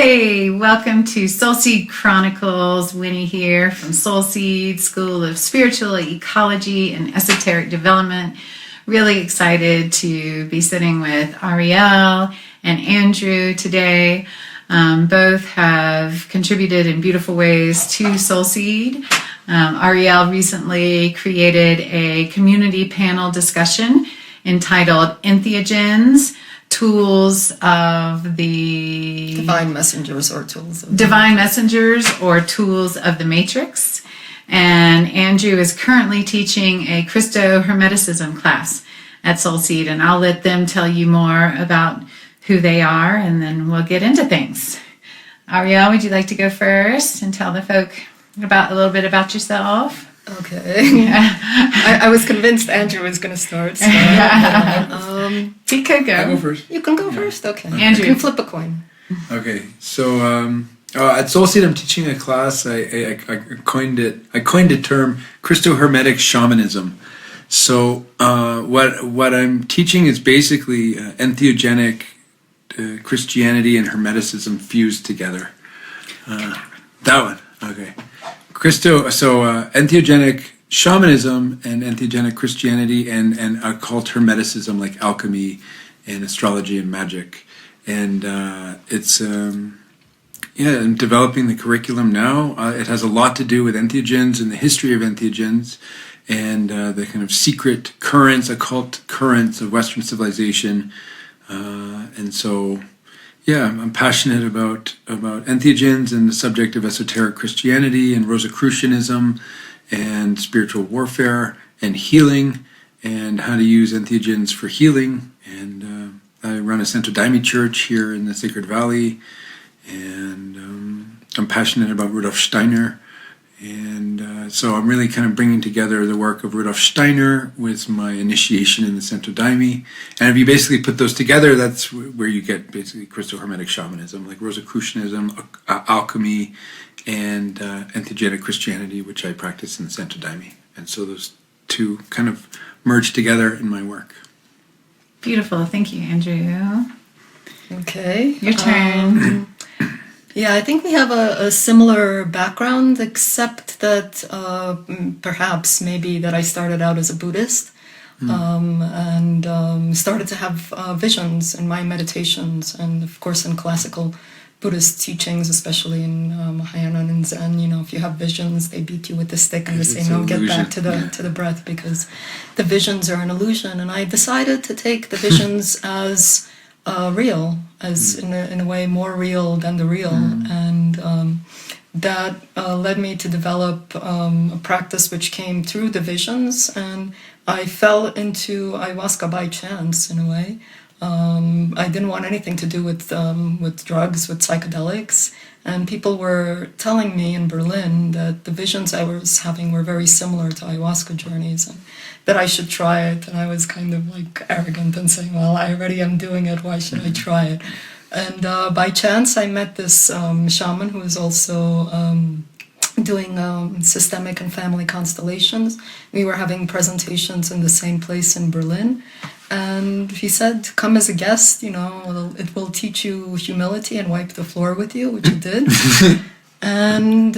Hey, welcome to SolSeed Chronicles. Winnie here from SolSeed School of Spiritual Ecology and Esoteric Development. Really excited to be sitting with Ariel and Andrew today. Both have contributed in beautiful ways to SolSeed. Ariel recently created a community panel discussion entitled Entheogens, Tools of the Divine Messengers or Tools of the Matrix. And Andrew is currently teaching a Cristo-Hermeticism class at SolSeed, and I'll let them tell you more about who they are, and then we'll get into things. Ariel, would you like to go first and tell the folk a little bit about yourself? Okay. I was convinced Andrew was going to start. So, he could go. I'll go first. You can go first? Okay. Andrew. You can flip a coin. Okay, so at SolSeed I'm teaching a class. I coined a term, Cristo-Hermetic Shamanism. So what I'm teaching is basically entheogenic Christianity and Hermeticism fused together. That one, okay. Entheogenic Shamanism and entheogenic Christianity and occult Hermeticism like alchemy and astrology and magic. And I'm developing the curriculum now. It has a lot to do with entheogens and the history of entheogens and the kind of secret currents, occult currents of Western civilization. I'm passionate about entheogens and the subject of esoteric Christianity and Rosicrucianism and spiritual warfare and healing and how to use entheogens for healing. And I run a Santo Daime church here in the Sacred Valley, and I'm passionate about Rudolf Steiner. And so I'm really kind of bringing together the work of Rudolf Steiner with my initiation in the Santo Daime. And if you basically put those together, that's where you get basically Cristo-Hermetic Shamanism, like Rosicrucianism, alchemy, and entheogenic Christianity, which I practice in the Santo Daime. And so those two kind of merge together in my work. Beautiful. Thank you, Andrew. Okay. Your turn. Yeah, I think we have a similar background, except that perhaps maybe that I started out as a Buddhist and started to have visions in my meditations, and of course in classical Buddhist teachings, especially in Mahayana and Zen. If you have visions, they beat you with the stick and they say, "No, get back to the breath," because the visions are an illusion. And I decided to take the visions as real, as in a way more real than the real, and that led me to develop a practice which came through the visions, and I fell into ayahuasca by chance in a way. I didn't want anything to do with drugs, with psychedelics, and people were telling me in Berlin that the visions I was having were very similar to ayahuasca journeys, and that I should try it. And I was kind of like arrogant and saying, well, I already am doing it, why should I try it? And by chance I met this shaman who is also doing systemic and family constellations. We were having presentations in the same place in Berlin. And he said, come as a guest, it will teach you humility and wipe the floor with you, which it did. And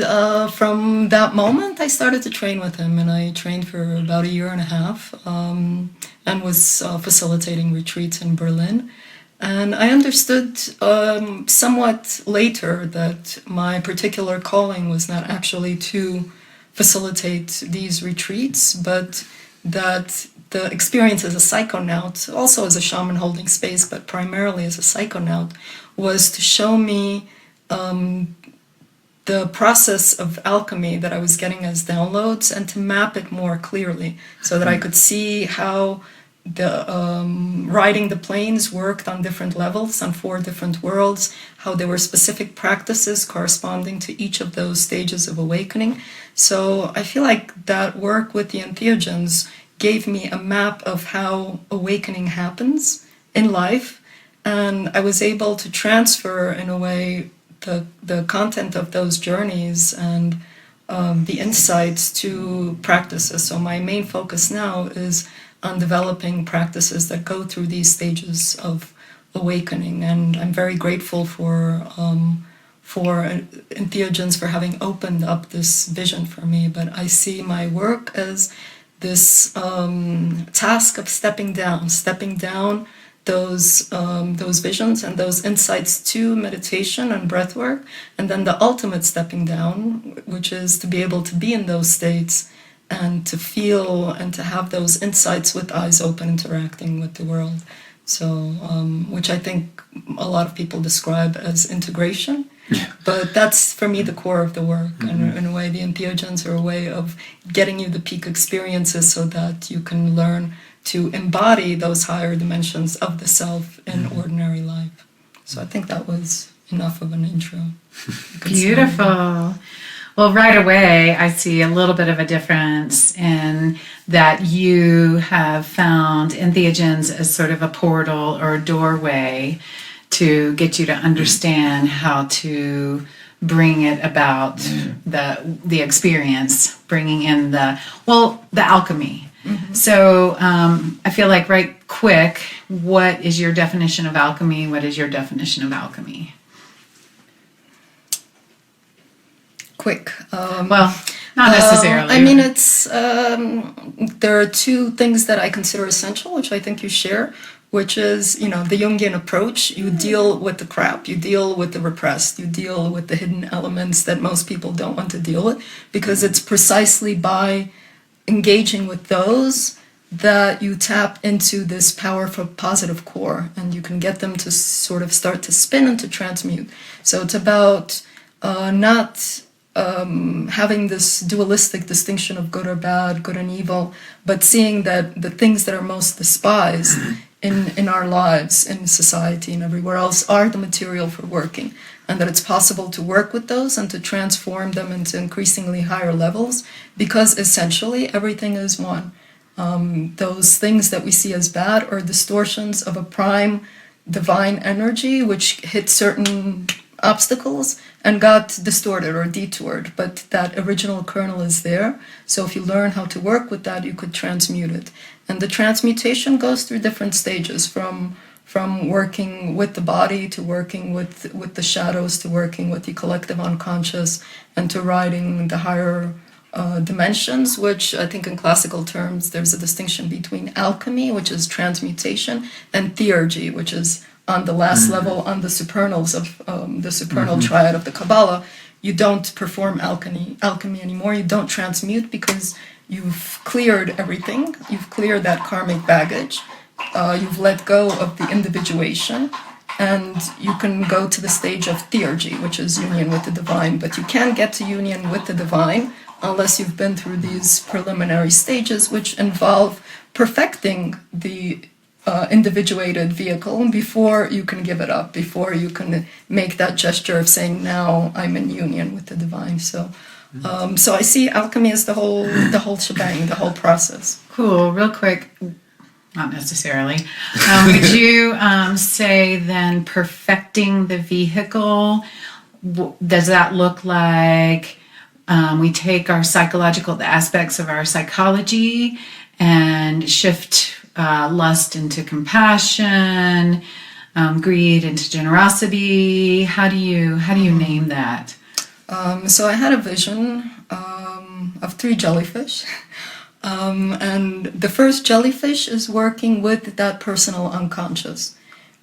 from that moment, I started to train with him, and I trained for about 1.5 years and was facilitating retreats in Berlin. And I understood somewhat later that my particular calling was not actually to facilitate these retreats, but that the experience as a psychonaut, also as a shaman holding space, but primarily as a psychonaut, was to show me the process of alchemy that I was getting as downloads, and to map it more clearly so that I could see how the riding the planes worked on different levels, on 4 different worlds, how there were specific practices corresponding to each of those stages of awakening. So I feel like that work with the entheogens gave me a map of how awakening happens in life, and I was able to transfer in a way the content of those journeys and the insights to practices. So my main focus now is on developing practices that go through these stages of awakening, and I'm very grateful for for entheogens for having opened up this vision for me. But I see my work as this task of stepping down those visions and those insights to meditation and breath work, and then the ultimate stepping down, which is to be able to be in those states and to feel and to have those insights with eyes open, interacting with the world. So, which I think a lot of people describe as integration, but that's for me the core of the work. And in a way, the entheogens are a way of getting you the peak experiences so that you can learn to embody those higher dimensions of the self in ordinary life. So I think that was enough of an intro. Beautiful. Well, right away, I see a little bit of a difference in that you have found entheogens as sort of a portal or a doorway to get you to understand how to bring it about, the experience, bringing in the alchemy. So I feel like right quick, what is your definition of alchemy? What is your definition of alchemy? Quick. Well, not necessarily. I mean, it's there are two things that I consider essential, which I think you share, which is, the Jungian approach. You deal with the crap, you deal with the repressed, you deal with the hidden elements that most people don't want to deal with, because it's precisely by engaging with those that you tap into this powerful positive core, and you can get them to sort of start to spin and to transmute. So it's about not having this dualistic distinction of good or bad, good and evil, but seeing that the things that are most despised in our lives, in society and everywhere else, are the material for working, and that it's possible to work with those and to transform them into increasingly higher levels, because essentially everything is one. Those things that we see as bad are distortions of a prime divine energy which hit certain obstacles and got distorted or detoured, but that original kernel is there. So if you learn how to work with that, you could transmute it. And the transmutation goes through different stages, from working with the body to working with the shadows to working with the collective unconscious and to riding the higher dimensions, which I think in classical terms there's a distinction between alchemy, which is transmutation, and theurgy, which is on the last level, on the supernals of the supernal triad of the Qabalah. You don't perform alchemy anymore. You don't transmute, because you've cleared everything. You've cleared that karmic baggage. You've let go of the individuation, and you can go to the stage of theurgy, which is union with the divine. But you can't get to union with the divine unless you've been through these preliminary stages, which involve perfecting the individuated vehicle before you can give it up, before you can make that gesture of saying, now I'm in union with the divine. So I see alchemy as the whole shebang, the whole process. Cool. Real quick, not necessarily. Would you say then perfecting the vehicle, does that look like we take our psychological, the aspects of our psychology, and shift lust into compassion, greed into generosity? How do you name that? So I had a vision of 3 jellyfish. And the first jellyfish is working with that personal unconscious,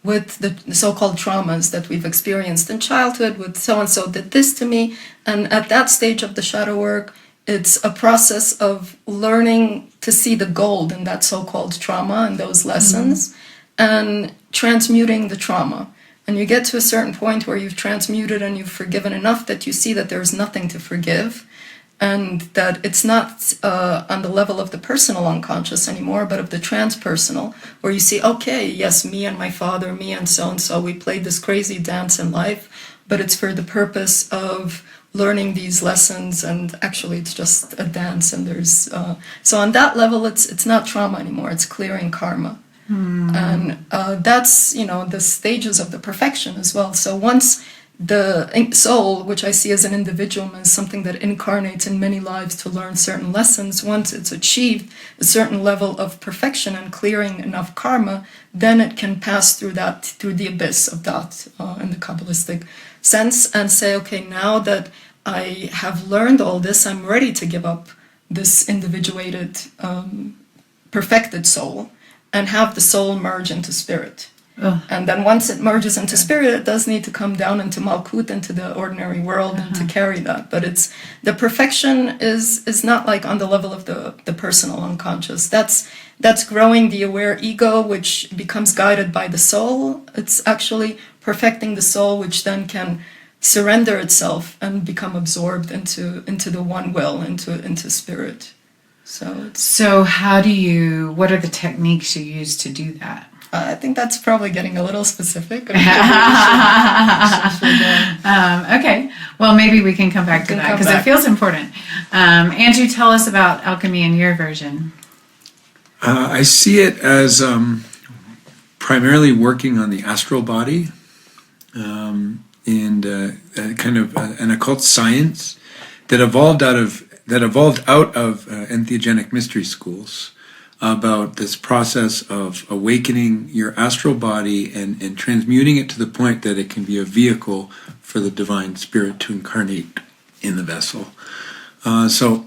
with the so-called traumas that we've experienced in childhood, with so-and-so did this to me. And at that stage of the shadow work, it's a process of learning to see the gold in that so-called trauma and those lessons, and transmuting the trauma. And you get to a certain point where you've transmuted and you've forgiven enough that you see that there's nothing to forgive, and that it's not on the level of the personal unconscious anymore, but of the transpersonal, where you see, okay, yes, me and my father, me and so, we played this crazy dance in life, but it's for the purpose of learning these lessons, and actually it's just a dance, and there's so on that level it's not trauma anymore, it's clearing karma. And that's the stages of the perfection as well. So once the soul, which I see as an individuum, as something that incarnates in many lives to learn certain lessons. Once it's achieved a certain level of perfection and clearing enough karma, then it can pass through the abyss of that in the Kabbalistic sense, and say, okay, now that I have learned all this, I'm ready to give up this individuated, perfected soul, and have the soul merge into spirit. Oh. And then once it merges into spirit, it does need to come down into Malkut, into the ordinary world, and to carry that. But it's the perfection is not like on the level of the personal unconscious. That's growing the aware ego, which becomes guided by the soul. It's actually perfecting the soul, which then can surrender itself and become absorbed into the one will, into spirit. So what are the techniques you use to do that? I think that's probably getting a little specific. Okay. Well, maybe we can come back to that because it feels important. Andrew, tell us about alchemy in your version. I see it as primarily working on the astral body and kind of an occult science that evolved out of entheogenic mystery schools, about this process of awakening your astral body and transmuting it to the point that it can be a vehicle for the divine spirit to incarnate in the vessel. So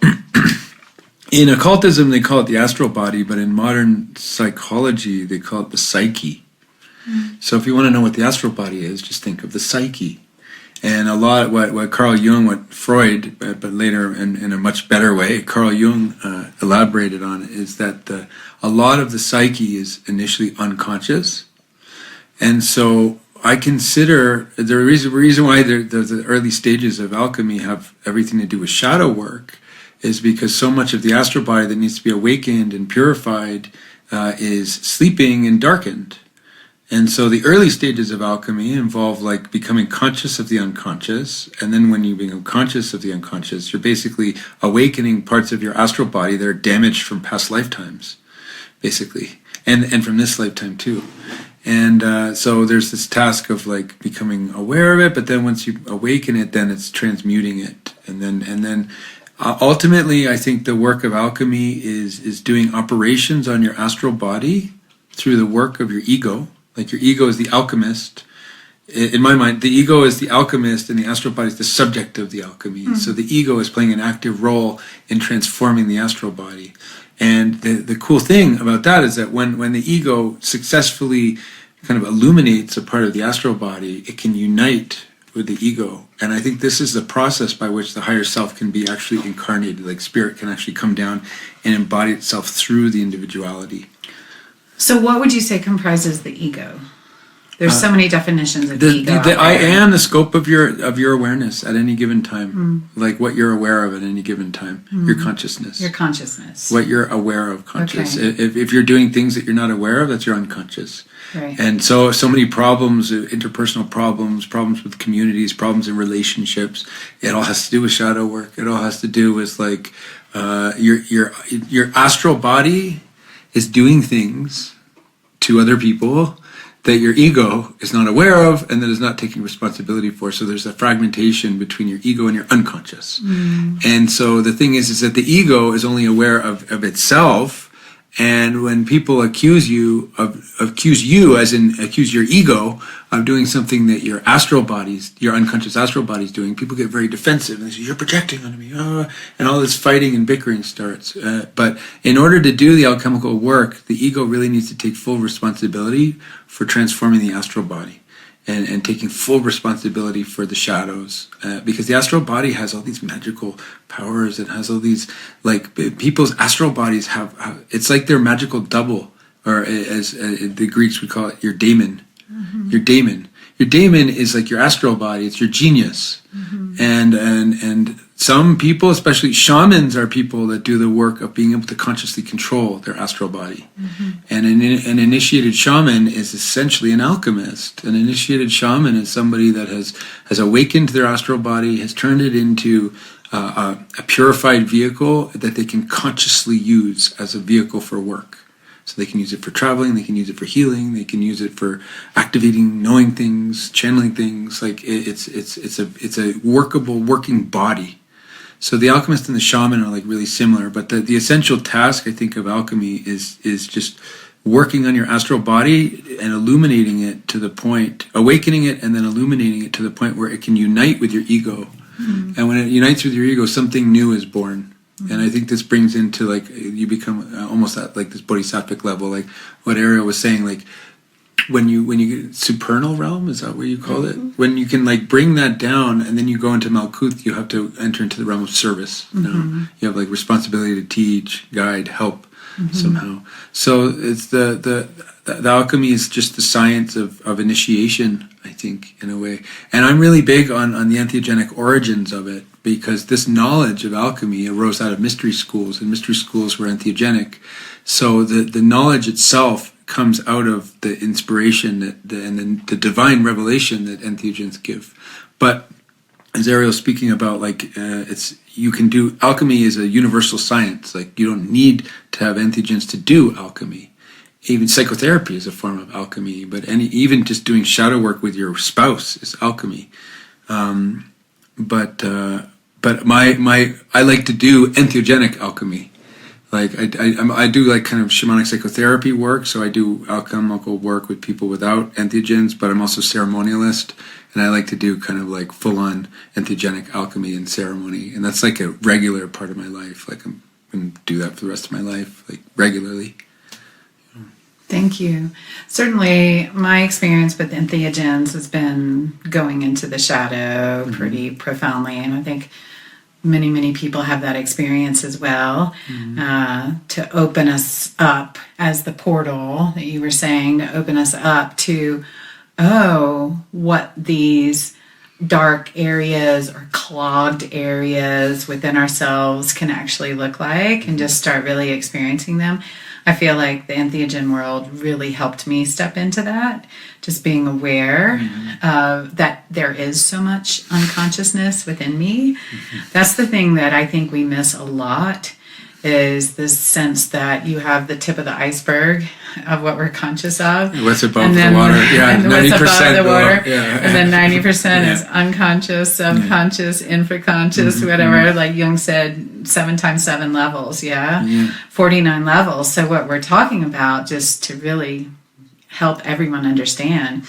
in occultism, they call it the astral body, but in modern psychology, they call it the psyche. So if you want to know what the astral body is, just think of the psyche. And a lot what Carl Jung, what Freud, but later in a much better way, Carl Jung elaborated on is that a lot of the psyche is initially unconscious. And so I consider the reason why the early stages of alchemy have everything to do with shadow work is because so much of the astral body that needs to be awakened and purified is sleeping and darkened. And so the early stages of alchemy involve like becoming conscious of the unconscious, and then when you become conscious of the unconscious, you're basically awakening parts of your astral body that are damaged from past lifetimes, basically, and from this lifetime too. And so there's this task of like becoming aware of it, but then once you awaken it, then it's transmuting it, and then ultimately, I think the work of alchemy is doing operations on your astral body through the work of your ego. Like your ego is the alchemist. In my mind, the ego is the alchemist and the astral body is the subject of the alchemy. Mm-hmm. So the ego is playing an active role in transforming the astral body. And the cool thing about that is that when the ego successfully kind of illuminates a part of the astral body, it can unite with the ego. And I think this is the process by which the higher self can be actually incarnated. Like spirit can actually come down and embody itself through the individuality. So what would you say comprises the ego? There's so many definitions of the ego. I am the scope of your awareness at any given time. Like what you're aware of at any given time. Your consciousness. Your consciousness. What you're aware of conscious. Okay. If you're doing things that you're not aware of, that's your unconscious. Right. And so many problems, interpersonal problems with communities, problems in relationships, it all has to do with shadow work. It all has to do with like your astral body is doing things to other people that your ego is not aware of and that is not taking responsibility for. So there's a fragmentation between your ego and your unconscious. And so the thing is that the ego is only aware of itself. And when people accuse you, as in accuse your ego of doing something that your unconscious astral body is doing, people get very defensive and they say, you're projecting onto me, and all this fighting and bickering starts. But in order to do the alchemical work, the ego really needs to take full responsibility for transforming the astral body and taking full responsibility for the shadows. Because the astral body has all these magical powers. It has all these, like, people's astral bodies have it's like their magical double, or as the Greeks would call it, your daemon. Your daemon. Your daemon is like your astral body. It's your genius. And some people, especially shamans, are people that do the work of being able to consciously control their astral body. And an initiated shaman is essentially an alchemist. An initiated shaman is somebody that has awakened their astral body, has turned it into a purified vehicle that they can consciously use as a vehicle for work. So they can use it for traveling, they can use it for healing, they can use it for activating, knowing things, channeling things. Like it's a workable, working body. So the alchemist and the shaman are like really similar, but the essential task, I think, of alchemy is just working on your astral body and illuminating it to the point, awakening it and then illuminating it to the point where it can unite with your ego. Mm-hmm. And when it unites with your ego, something new is born. Mm-hmm. And I think this brings into like, you become almost at like this bodhisattvic level, like what Ariel was saying, like when you get supernal realm, is that what you call it? When you can like bring that down and then you go into Malkuth, you have to enter into the realm of service. Mm-hmm. You know? You have like responsibility to teach, guide, help. Mm-hmm. Somehow. So it's the alchemy is just the science of initiation, I think, in a way. And I'm really big on the entheogenic origins of it, because this knowledge of alchemy arose out of mystery schools, and mystery schools were entheogenic. So the knowledge itself comes out of the inspiration and the divine revelation that entheogens give. But as Ariel's speaking about, like you can do alchemy is a universal science. Like you don't need to have entheogens to do alchemy. Even psychotherapy is a form of alchemy. But even just doing shadow work with your spouse is alchemy. But I like to do entheogenic alchemy. Like I do like kind of shamanic psychotherapy work. So I do alchemical work with people without entheogens. But I'm also ceremonialist. And I like to do kind of like full-on entheogenic alchemy and ceremony. And that's like a regular part of my life. Like I'm going to do that for the rest of my life, like regularly. Thank you. Certainly, my experience with entheogens has been going into the shadow pretty profoundly. And I think many, many people have that experience as well, to open us up as the portal that you were saying, to open us up to what these dark areas or clogged areas within ourselves can actually look like, and just start really experiencing them. I feel like the entheogen world really helped me step into that, just being aware that there is so much unconsciousness within me. That's the thing that I think we miss a lot, is this sense that you have the tip of the iceberg of what we're conscious of. What's above the water? Yeah, and 90% what's above the water. Yeah. And then 90% is unconscious, subconscious, infraconscious, whatever. Like Jung said, 7 times 7 levels, 49 levels. So what we're talking about, just to really help everyone understand,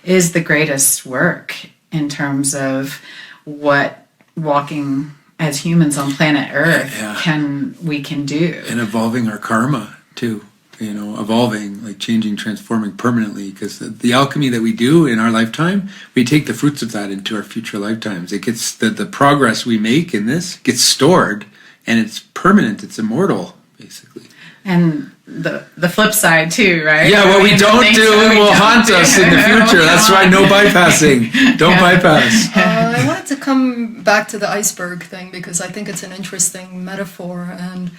is the greatest work in terms of what walking as humans on planet Earth we can do. And evolving our karma too. You know, evolving, like changing, transforming permanently, because the alchemy that we do in our lifetime, we take the fruits of that into our future lifetimes. It gets the progress we make in this gets stored, and it's permanent, it's immortal, basically. And the flip side too, right? Yeah, what we don't do will haunt us in the future. That's why no bypassing. Don't bypass. I wanted to come back to the iceberg thing, because I think it's an interesting metaphor, and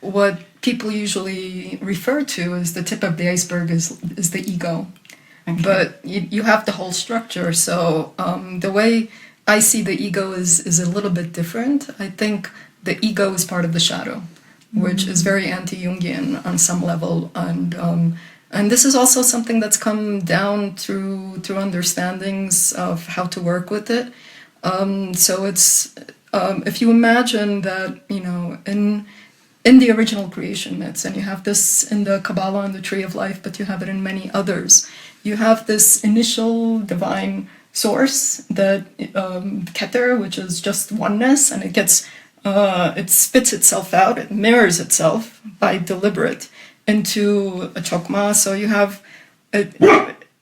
what people usually refer to as the tip of the iceberg is the ego. Okay. But you have the whole structure. So the way I see the ego is a little bit different. I think the ego is part of the shadow, which is very anti-Jungian on some level. And this is also something that's come down through understandings of how to work with it. So it's, if you imagine that, you know, in the original creation myths, and you have this in the Qabalah and the Tree of Life, but you have it in many others, you have this initial divine source that Keter, which is just oneness, and it spits itself out, it mirrors itself by deliberate into a chokmah. So you have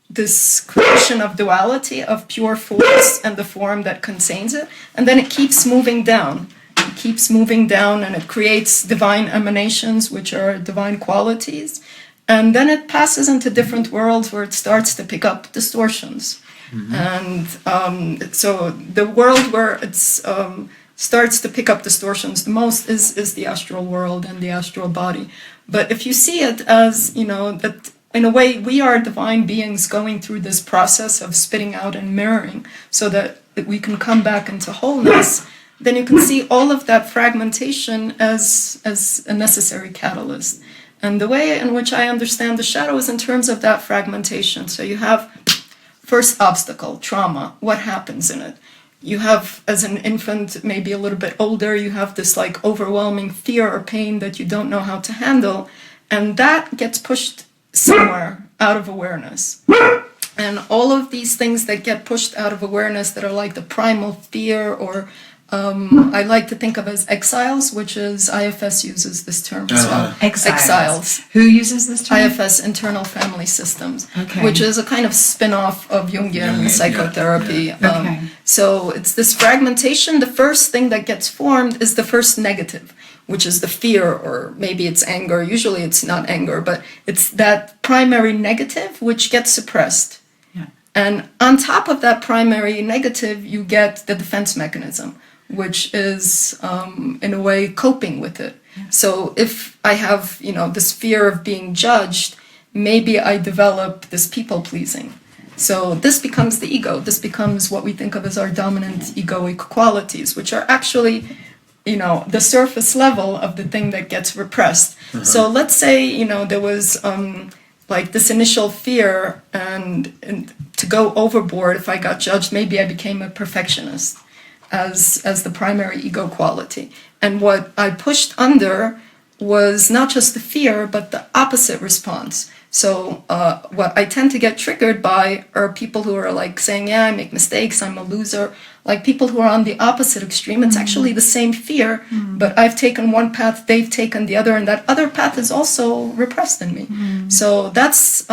this creation of duality of pure force and the form that contains it, and then it keeps moving down. It keeps moving down, and it creates divine emanations, which are divine qualities. And then it passes into different worlds where it starts to pick up distortions. And so the world where it starts to pick up distortions the most is the astral world and the astral body. But if you see it as, you know, that in a way we are divine beings going through this process of spitting out and mirroring so that we can come back into wholeness, then you can see all of that fragmentation as a necessary catalyst. And the way in which I understand the shadow is in terms of that fragmentation. So you have first obstacle, trauma, what happens in it? You have, as an infant, maybe a little bit older, you have this like overwhelming fear or pain that you don't know how to handle. And that gets pushed somewhere out of awareness. And all of these things that get pushed out of awareness that are like the primal fear, or I like to think of as exiles, which is IFS uses this term as well. Exiles. Who uses this term? IFS, internal family systems, Okay. which is a kind of spin-off of Jungian psychotherapy. Okay. So it's this fragmentation. The first thing that gets formed is the first negative, which is the fear, or maybe it's anger. Usually it's not anger, but it's that primary negative which gets suppressed. Yeah. And on top of that primary negative, you get the defense mechanism, which is in a way coping with it. Yeah. So if I have, this fear of being judged, maybe I develop this people pleasing. So this becomes the ego. This becomes what we think of as our dominant egoic qualities, which are actually, the surface level of the thing that gets repressed. So let's say, there was like this initial fear, and to go overboard, if I got judged, maybe I became a perfectionist as the primary ego quality. And what I pushed under was not just the fear, but the opposite response. So what I tend to get triggered by are people who are like saying, yeah, I make mistakes, I'm a loser. Like people who are on the opposite extreme. It's actually the same fear, but I've taken one path, they've taken the other, and that other path is also repressed in me. So that's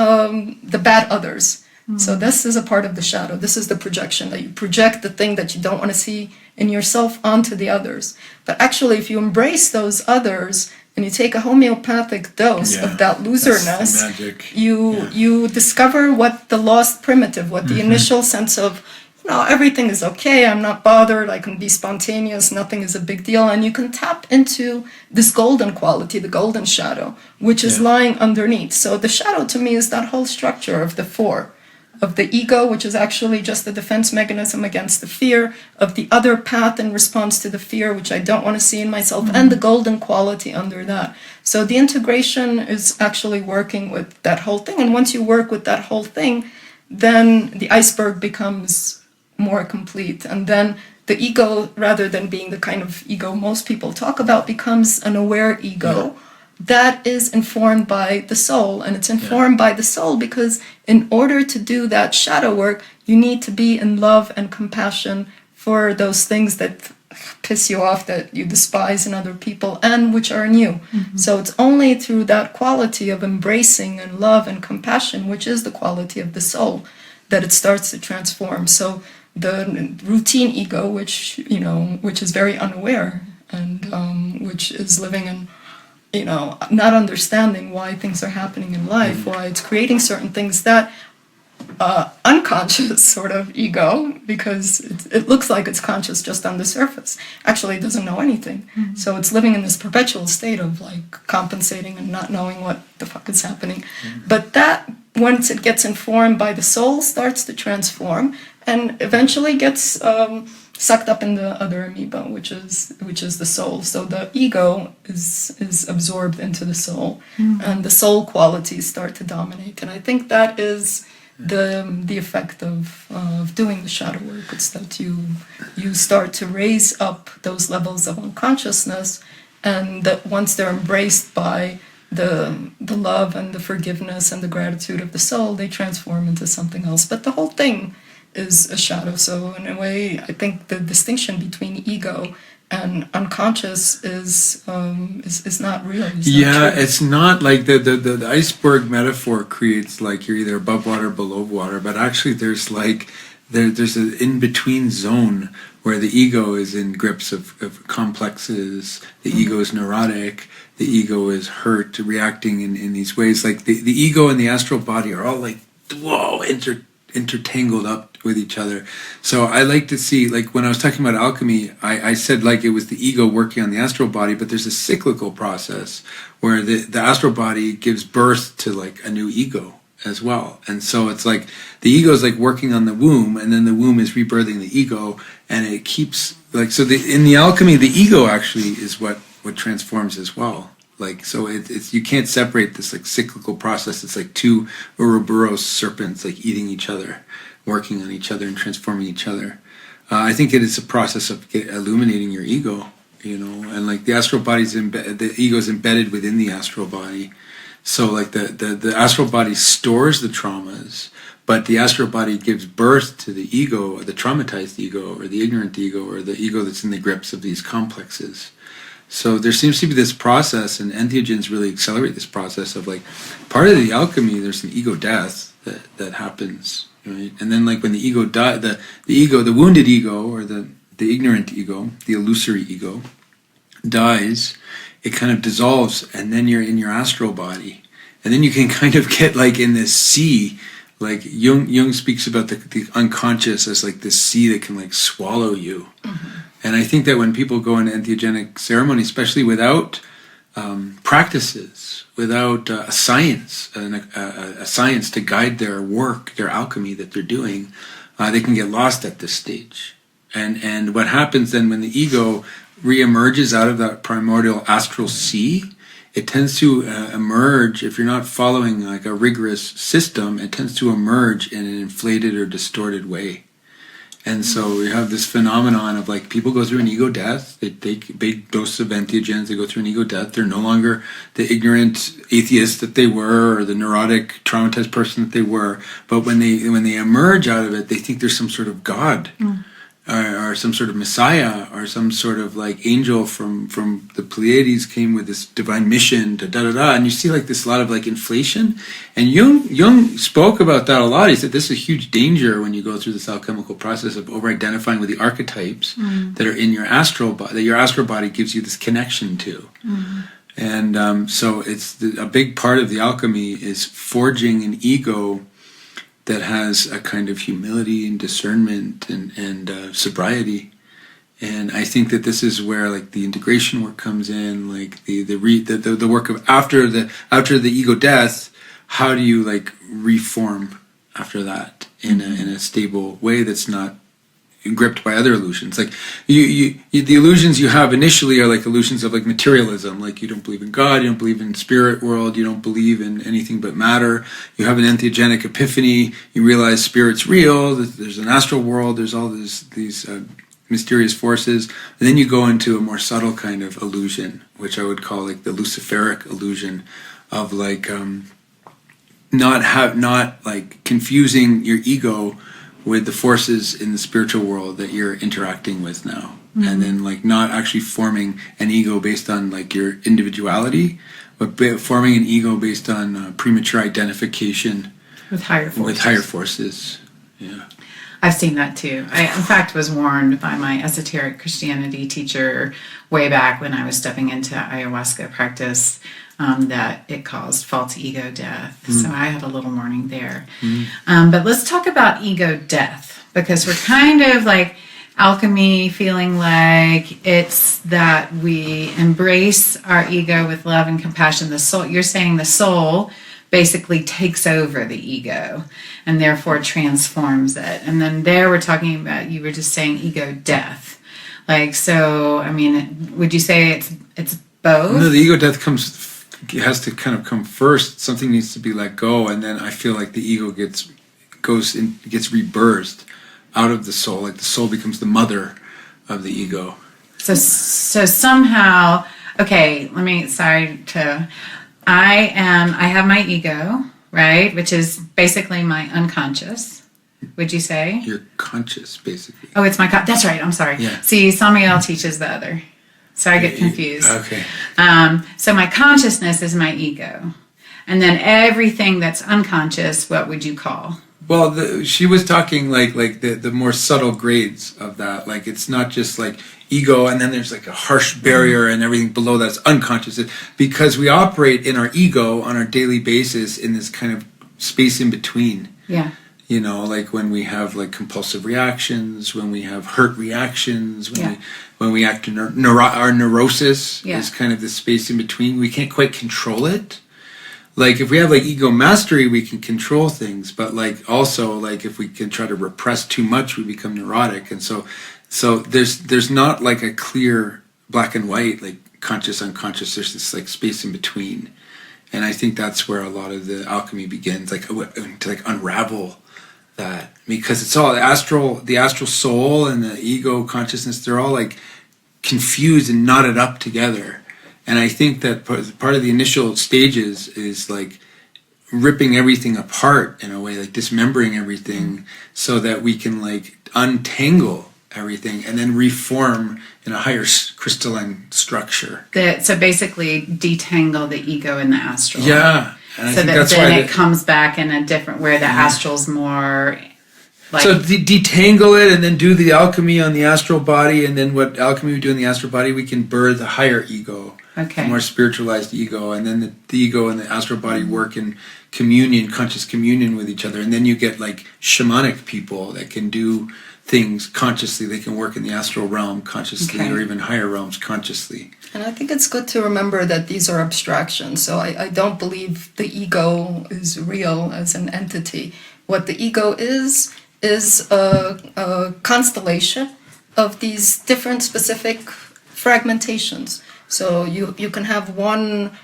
the bad others. So this is a part of the shadow. This is the projection, that you project the thing that you don't want to see in yourself onto the others. But actually, if you embrace those others and you take a homeopathic dose of that loserness, you discover what the lost primitive, what the initial sense of, everything is okay, I'm not bothered, I can be spontaneous, nothing is a big deal. And you can tap into this golden quality, the golden shadow, which is lying underneath. So the shadow to me is that whole structure of the four. Of the ego, which is actually just the defense mechanism against the fear, of the other path in response to the fear, which I don't want to see in myself, and the golden quality under that. So the integration is actually working with that whole thing. And once you work with that whole thing, then the iceberg becomes more complete. And then the ego, rather than being the kind of ego most people talk about, becomes an aware ego. That is informed by the soul, and it's informed by the soul because in order to do that shadow work, you need to be in love and compassion for those things that piss you off, that you despise in other people, and which are in you. So it's only through that quality of embracing and love and compassion, which is the quality of the soul, that it starts to transform. So the routine ego, which is very unaware and which is living in not understanding why things are happening in life, why it's creating certain things, that unconscious sort of ego, because it looks like it's conscious just on the surface, actually it doesn't know anything. So it's living in this perpetual state of like compensating and not knowing what the fuck is happening. But that, once it gets informed by the soul, starts to transform and eventually gets sucked up in the other amoeba, which is the soul. So the ego is absorbed into the soul, and the soul qualities start to dominate. And I think that is the effect of doing the shadow work. It's that you start to raise up those levels of unconsciousness, and that once they're embraced by the love and the forgiveness and the gratitude of the soul, they transform into something else. But the whole thing is a shadow. So in a way, I think the distinction between ego and unconscious is not real. It's not like the iceberg metaphor creates like you're either above water or below water, but actually there's an in-between zone where the ego is in grips of complexes, the ego is neurotic, the ego is hurt, reacting in these ways. Like the ego and the astral body are all like, whoa, intertangled up with each other. So I like to see, like when I was talking about alchemy, I said like it was the ego working on the astral body, but there's a cyclical process where the astral body gives birth to like a new ego as well. And so it's like the ego is like working on the womb, and then the womb is rebirthing the ego, and it keeps like, so in the alchemy, the ego actually is what transforms as well. Like, so it's you can't separate this like cyclical process. It's like two Ouroboros serpents like eating each other, working on each other and transforming each other. I think it is a process of illuminating your ego, and like the astral body's the ego is embedded within the astral body. So like the astral body stores the traumas, but the astral body gives birth to the ego, or the traumatized ego, or the ignorant ego, or the ego that's in the grips of these complexes. So there seems to be this process, and entheogens really accelerate this process of like, part of the alchemy, there's an ego death that happens, right? And then like when the ego the ego, the wounded ego, or the ignorant ego, the illusory ego, dies, it kind of dissolves, and then you're in your astral body. And then you can kind of get like in this sea, like Jung speaks about the unconscious as like this sea that can like swallow you. Mm-hmm. And I think that when people go into entheogenic ceremony, especially without practices, without a science to guide their work, their alchemy that they're doing, they can get lost at this stage. And what happens then when the ego reemerges out of that primordial astral sea, it tends to emerge, if you're not following like a rigorous system, it tends to emerge in an inflated or distorted way. And so we have this phenomenon of like people go through an ego death, they take big doses of entheogens, they go through an ego death, they're no longer the ignorant atheist that they were, or the neurotic, traumatized person that they were. But when they emerge out of it, they think there's some sort of God. Or some sort of Messiah, or some sort of like angel from the Pleiades came with this divine mission, and you see like this lot of like inflation. And Jung spoke about that a lot. He said this is a huge danger when you go through this alchemical process of over-identifying with the archetypes that are in your astral body, that your astral body gives you this connection to. And so it's a big part of the alchemy is forging an ego that has a kind of humility and discernment and sobriety. And I think that this is where like the integration work comes in, like the work of after the ego death, how do you like reform after that in a stable way that's not gripped by other illusions. Like you the illusions you have initially are like illusions of like materialism, like you don't believe in God, you don't believe in spirit world, you don't believe in anything but matter. You have an entheogenic epiphany, you realize spirit's real, there's an astral world, there's all these mysterious forces, and then you go into a more subtle kind of illusion, which I would call like the Luciferic illusion of like not like confusing your ego with the forces in the spiritual world that you're interacting with now. And then like not actually forming an ego based on like your individuality, but forming an ego based on premature identification with higher forces. Yeah, I've seen that too. I in fact was warned by my esoteric Christianity teacher way back when I was stepping into ayahuasca practice that it caused false ego death. So I had a little warning there. But let's talk about ego death, because we're kind of like alchemy feeling like it's that we embrace our ego with love and compassion. The soul, you're saying the soul basically takes over the ego and therefore transforms it. And then there we're talking about, you were just saying ego death. Like, so, I mean, would you say it's both? No, the ego death has to kind of come first. Something needs to be let go, and then I feel like the ego gets rebirthed out of the soul. Like the soul becomes the mother of the ego. So somehow, okay, I have my ego, right, which is basically my unconscious. Would you say? You're conscious, basically. Oh, it's that's right. I'm sorry. Yeah. See, Samuel teaches the other. So I get confused. Okay. So my consciousness is my ego. And then everything that's unconscious, what would you call? Well, she was talking like the more subtle grades of that. Like it's not just like ego and then there's like a harsh barrier and everything below that's unconscious. Because we operate in our ego on our daily basis in this kind of space in between. Yeah. You know, like when we have like compulsive reactions, when we have hurt reactions, when we act our neurosis is kind of this space in between. We can't quite control it. Like if we have like ego mastery, we can control things, but like also like if we can try to repress too much, we become neurotic. And so there's not like a clear black and white like conscious, unconscious. There's this like space in between, and I think that's where a lot of the alchemy begins, like to like unravel that, because it's all the astral soul and the ego consciousness. They're all like confused and knotted up together. And I think that part of the initial stages is like ripping everything apart in a way, like dismembering everything, so that we can like untangle everything and then reform in a higher crystalline structure. So basically detangle the ego and the astral. Yeah. And I so think that that's then why it comes back in a different, where the astral's more like... So detangle it and then do the alchemy on the astral body, and then what alchemy we do in the astral body, we can birth a higher ego, a more spiritualized ego, and then the ego and the astral body work in communion, conscious communion with each other, and then you get like shamanic people that can do things consciously. They can work in the astral realm consciously, or even higher realms consciously. And I think it's good to remember that these are abstractions. So I don't believe the ego is real as an entity. What the ego is a constellation of these different specific fragmentations. So you can have one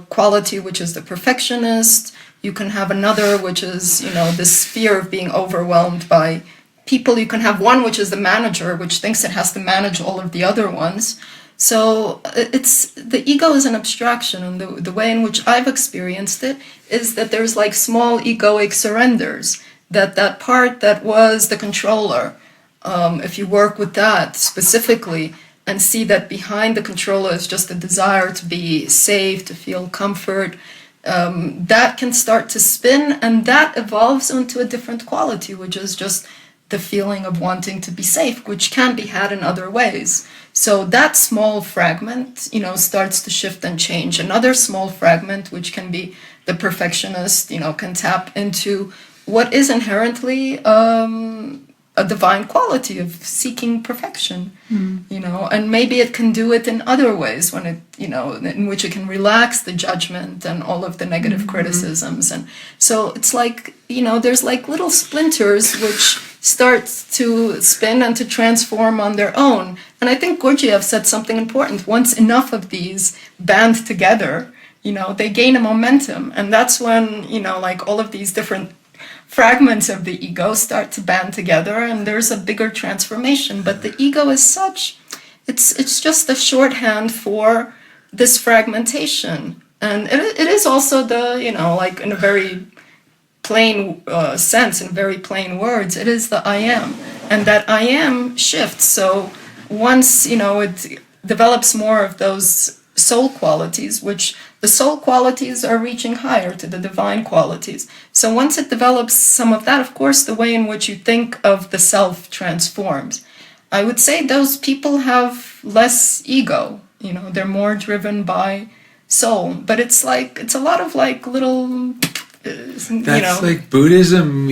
quality, which is the perfectionist. You can have another, which is, this fear of being overwhelmed by people. You can have one, which is the manager, which thinks it has to manage all of the other ones. So the ego is an abstraction, and the way in which I've experienced it is that there's like small egoic surrenders, that part that was the controller, if you work with that specifically and see that behind the controller is just a desire to be safe, to feel comfort, that can start to spin, and that evolves into a different quality, which is just the feeling of wanting to be safe, which can be had in other ways. So that small fragment, starts to shift and change. Another small fragment, which can be the perfectionist, can tap into what is inherently a divine quality of seeking perfection, and maybe it can do it in other ways when it, in which it can relax the judgment and all of the negative criticisms. And so it's like, there's like little splinters which start to spin and to transform on their own. And I think Gurdjieff said something important. Once enough of these band together, they gain a momentum. And that's when, like all of these different fragments of the ego start to band together, and there's a bigger transformation. But the ego is such, it's just a shorthand for this fragmentation. And it is also the, like in a very plain sense, in very plain words, it is the I am. And that I am shifts. So once, it develops more of those soul qualities, which the soul qualities are reaching higher to the divine qualities. So once it develops some of that, of course, the way in which you think of the self transforms. I would say those people have less ego, they're more driven by soul. But it's a lot of like little, That's like Buddhism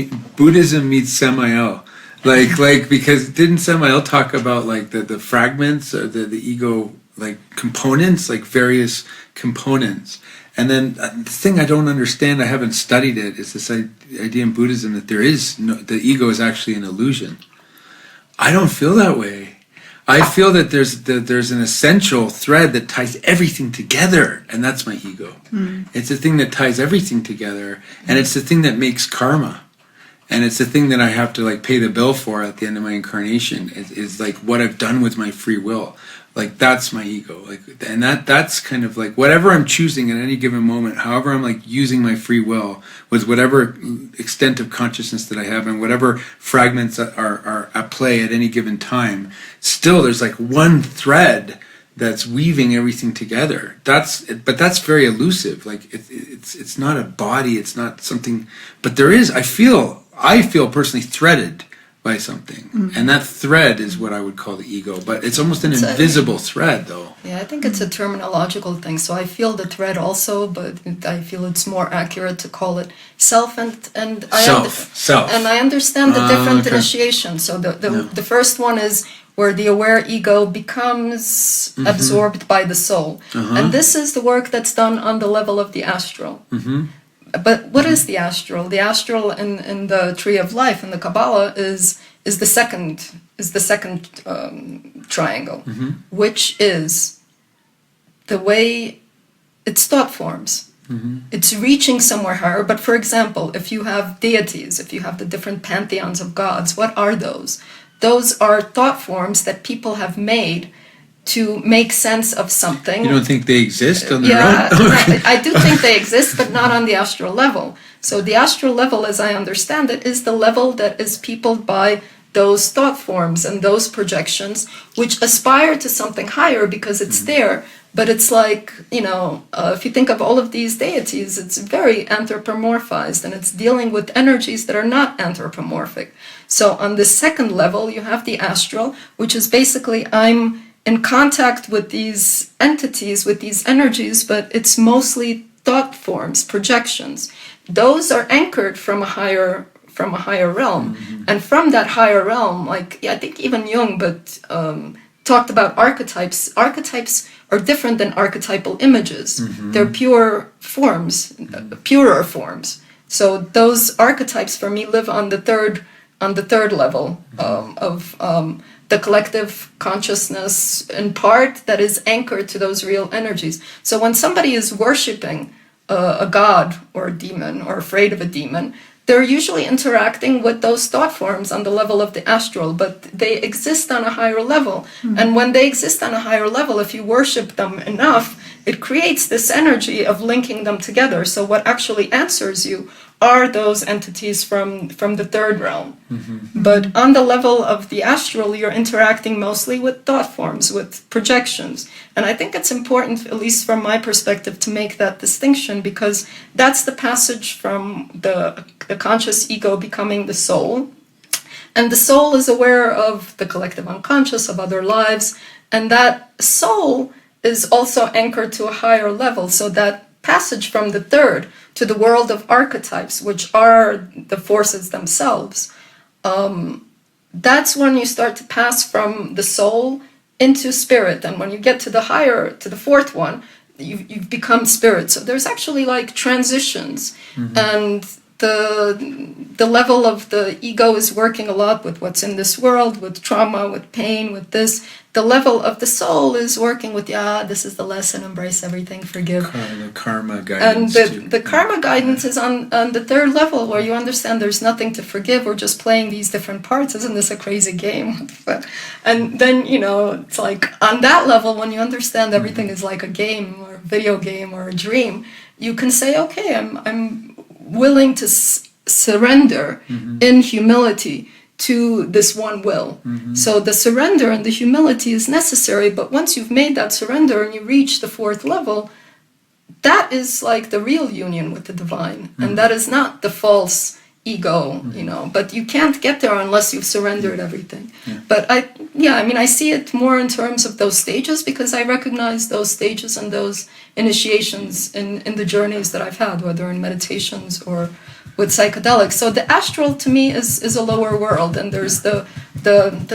meets Samael. Like because didn't Samael talk about like the fragments or the ego, like components, like various components? And then the thing I don't understand, I haven't studied it, is this idea in Buddhism that the ego is actually an illusion. I don't feel that way. I feel that there's an essential thread that ties everything together, and that's my ego. It's the thing that ties everything together, and it's the thing that makes karma. And it's the thing that I have to like pay the bill for at the end of my incarnation, is like what I've done with my free will. Like that's my ego. Like, and that's kind of like whatever I'm choosing at any given moment, however I'm like using my free will with whatever extent of consciousness that I have and whatever fragments that are at play at any given time, still there's like one thread that's weaving everything together. But that's very elusive. Like it's not a body, it's not something, but there is, I feel personally threaded by something, and that thread is what I would call the ego, but it's almost an invisible thread though. Yeah, I think it's a terminological thing. So I feel the thread also, but I feel it's more accurate to call it self, and self. And I understand the different initiations. So the first one is where the aware ego becomes absorbed by the soul. And this is the work that's done on the level of the astral. But what is the astral? The astral in the tree of life in the Qabalah is the second triangle, which is the way it's thought forms. It's reaching somewhere higher. But for example, if you have deities, if you have the different pantheons of gods, what are those? Those are thought forms that people have made to make sense of something. You don't think they exist on their Yeah, own? I do think they exist, but not on the astral level. So the astral level, as I understand it, is the level that is peopled by those thought forms and those projections, which aspire to something higher because it's there. But it's like, if you think of all of these deities, it's very anthropomorphized, and it's dealing with energies that are not anthropomorphic. So on the second level, you have the astral, which is basically I'm in contact with these entities, with these energies, but it's mostly thought forms, projections. Those are anchored from a higher realm. And from that higher realm, I think even Jung, talked about archetypes. Archetypes are different than archetypal images. They're pure forms, purer forms. So those archetypes for me live on the third level of the collective consciousness in part that is anchored to those real energies. So when somebody is worshiping a god or a demon or afraid of a demon, they're usually interacting with those thought forms on the level of the astral, but they exist on a higher level. And when they exist on a higher level, if you worship them enough, it creates this energy of linking them together. So what actually answers you are those entities from the third realm. But on the level of the astral, you're interacting mostly with thought forms, with projections. And I think it's important, at least from my perspective, to make that distinction, because that's the passage from the conscious ego becoming the soul. And the soul is aware of the collective unconscious, of other lives, and that soul is also anchored to a higher level. So that passage from the third to the world of archetypes, which are the forces themselves, that's when you start to pass from the soul into spirit. And when you get to the fourth one, you've become spirit. So there's actually transitions. And the level of the ego is working a lot with what's in this world, with trauma, with pain, with this. The level of the soul is working with, this is the lesson, embrace everything, forgive. The karma guidance. And the karma guidance is on the third level, where you understand there's nothing to forgive. We're just playing these different parts. Isn't this a crazy game? And then, it's like on that level, when you understand everything is like a game or a video game or a dream, you can say, okay, I'm willing to surrender in humility to this one will. So the surrender and the humility is necessary, but once you've made that surrender and you reach the fourth level, that is like the real union with the divine. And that is not the false ego, but you can't get there unless you've surrendered everything. But I see it more in terms of those stages, because I recognize those stages and those initiations in the journeys that I've had, whether in meditations or with psychedelics. So the astral to me is a lower world, and there's the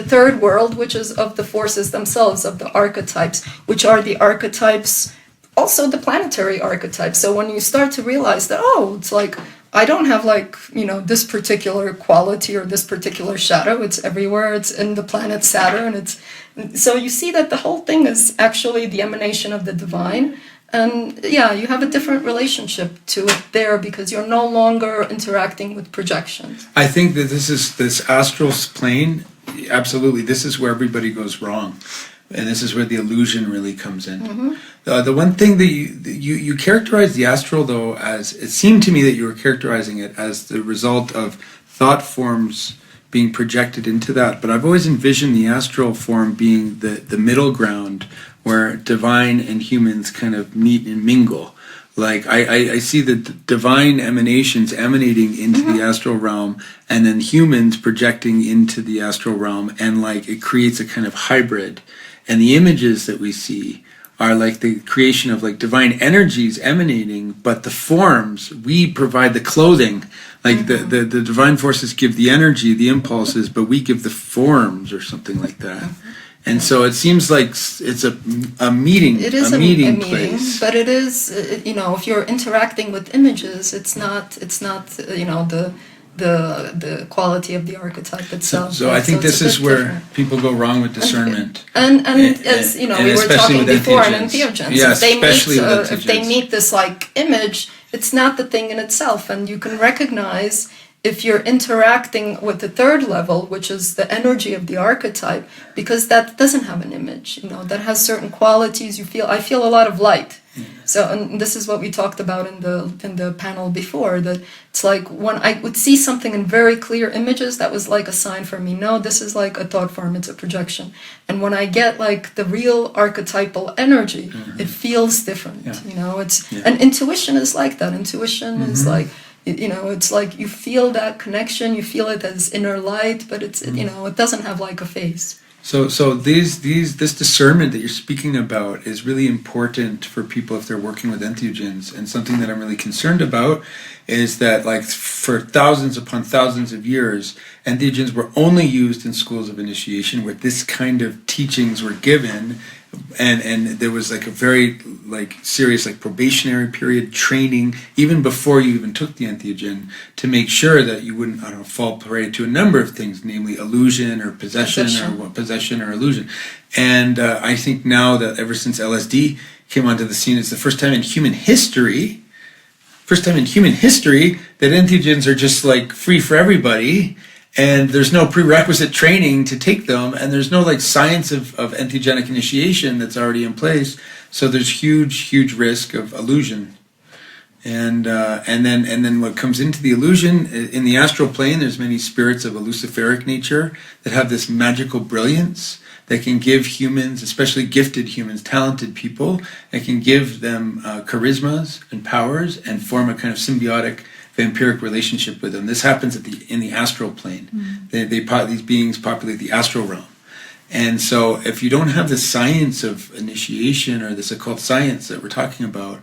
third world, which is of the forces themselves, of the archetypes, which are the archetypes, also the planetary archetypes. So when you start to realize that, it's like, I don't have this particular quality or this particular shadow. It's everywhere. It's in the planet Saturn. So you see that the whole thing is actually the emanation of the divine. And you have a different relationship to it there, because you're no longer interacting with projections. I think that this astral plane, absolutely, this is where everybody goes wrong. And this is where the illusion really comes in. The one thing that you characterize the astral, though, as, it seemed to me that you were characterizing it as the result of thought forms being projected into that. But I've always envisioned the astral form being the middle ground where divine and humans kind of meet and mingle. Like I see the divine emanations emanating into the astral realm, and then humans projecting into the astral realm, and it creates a kind of hybrid. And the images that we see are like the creation of divine energies emanating, but the forms, we provide the clothing. The divine forces give the energy, the impulses, but we give the forms or something like that. And so it seems like it's a meeting. It is a meeting place. Meeting, but it is, if you're interacting with images, it's not the quality of the archetype itself. So I think it's this a is bit where different. people go wrong with discernment. And as you know, and we were especially talking with before in entheogens. entheogens. Yeah, If they especially meet, with if they entheogens. meet this like image, it's not the thing in itself, and you can recognize if you're interacting with the third level, which is the energy of the archetype, because that doesn't have an image. You know, that has certain qualities. I feel a lot of light. So, and this is what we talked about in the panel before, that it's like when I would see something in very clear images, that was like a sign for me. No, this is like a thought form, it's a projection. And when I get like the real archetypal energy, it feels different. Yeah. You know, and intuition is like that. Intuition is like, you know, it's like you feel that connection, you feel it as inner light, but it's, you know, it doesn't have like a face. So this discernment that you're speaking about is really important for people if they're working with entheogens, and something that I'm really concerned about is that, like, for thousands upon thousands of years, entheogens were only used in schools of initiation where this kind of teachings were given, and there was like a very like serious like probationary period training even before you even took the entheogen to make sure that you wouldn't, I don't know, fall prey to a number of things, namely illusion or possession or illusion. And I think now that ever since LSD came onto the scene, it's the first time in human history that entheogens are just like free for everybody, and there's no prerequisite training to take them, and there's no like science of entheogenic initiation that's already in place. So there's huge risk of illusion. And then what comes into the illusion in the astral plane, there's many spirits of a luciferic nature that have this magical brilliance that can give humans, especially gifted humans, talented people, that can give them charismas and powers and form a kind of symbiotic vampiric relationship with them. This happens in the astral plane. These beings populate the astral realm. And so if you don't have the science of initiation or this occult science that we're talking about,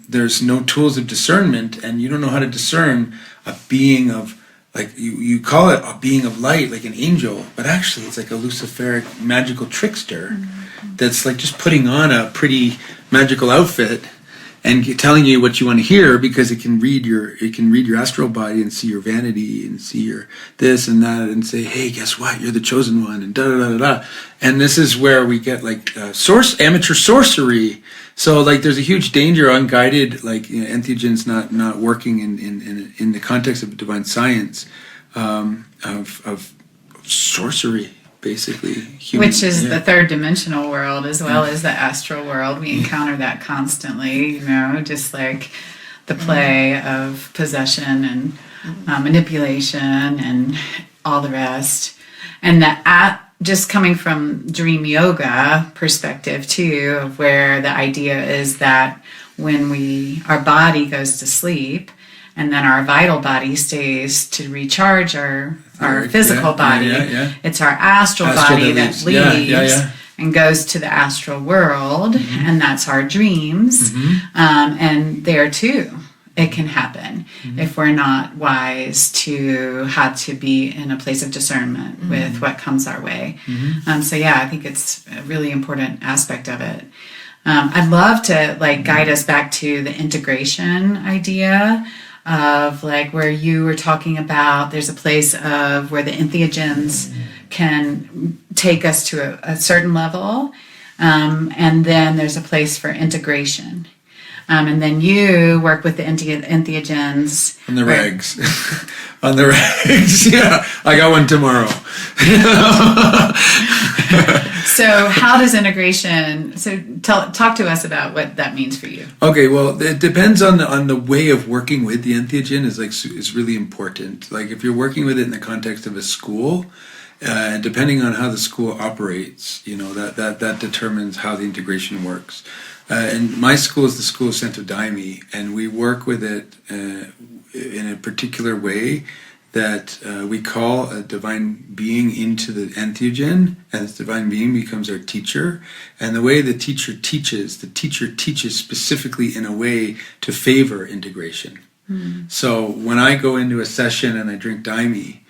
there's no tools of discernment, and you don't know how to discern a being of, like, you call it a being of light, like an angel, but actually it's like a luciferic magical trickster that's like just putting on a pretty magical outfit and telling you what you want to hear, because it can read your astral body and see your vanity and see your this and that and say, hey, guess what? You're the chosen one, and da da da da da. And this is where we get like amateur sorcery. So like there's a huge danger, unguided, like, you know, entheogens not working in the context of divine science, of sorcery. Basically, which is the third dimensional world as well as the astral world. We encounter that constantly, you know, just like the play of possession and manipulation and all the rest. And that just coming from dream yoga perspective too, of where the idea is that when our body goes to sleep, and then our vital body stays to recharge our physical body. It's our astral body that leaves and goes to the astral world, and that's our dreams. And there too, it can happen if we're not wise to how to be in a place of discernment with what comes our way. So yeah, I think it's a really important aspect of it. I'd love to like guide us back to the integration idea of like where you were talking about there's a place of where the entheogens can take us to a certain level, and then there's a place for integration, and then you work with the entheogens on the regs. On the regs, yeah, I got one tomorrow. So how does integration, talk to us about what that means for you. Okay, well, it depends on the way of working with the entheogen is really important. Like if you're working with it in the context of a school, and depending on how the school operates, you know, that determines how the integration works. And my school is the school of Santo Daime, and we work with it in a particular way that we call a divine being into the entheogen, and this divine being becomes our teacher. And the way the teacher teaches specifically in a way to favor integration. So when I go into a session and I drink Daime,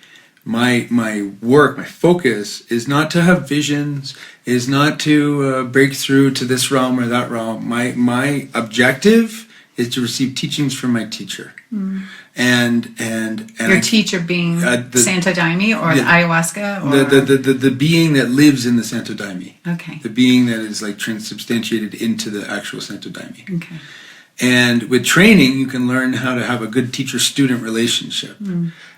my work, my focus is not to have visions, is not to break through to this realm or that realm. My objective is to receive teachings from my teacher. And Your teacher being Santo Daime or the ayahuasca? Or? The being that lives in the Santo Daime. Okay. The being that is like transubstantiated into the actual Santo Daime. Okay. And with training, you can learn how to have a good teacher-student relationship.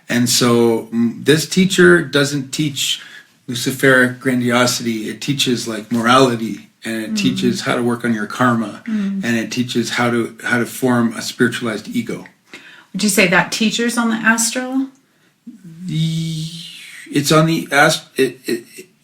And so this teacher doesn't teach Luciferic grandiosity. It teaches like morality, and it teaches how to work on your karma, and it teaches how to form a spiritualized ego. Would you say that teacher's on the astral? It's on the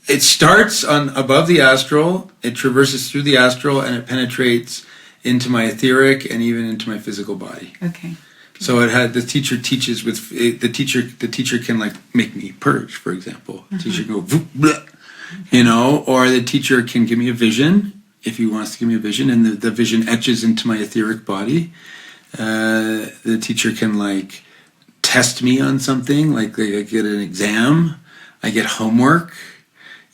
it starts on above the astral. It traverses through the astral, and it penetrates into my etheric and even into my physical body. Okay. So the teacher teaches with the teacher can like make me purge, for example. The teacher can go, blah, or the teacher can give me a vision if he wants to give me a vision, and the vision etches into my etheric body. The teacher can like test me on something, like I get an exam, I get homework.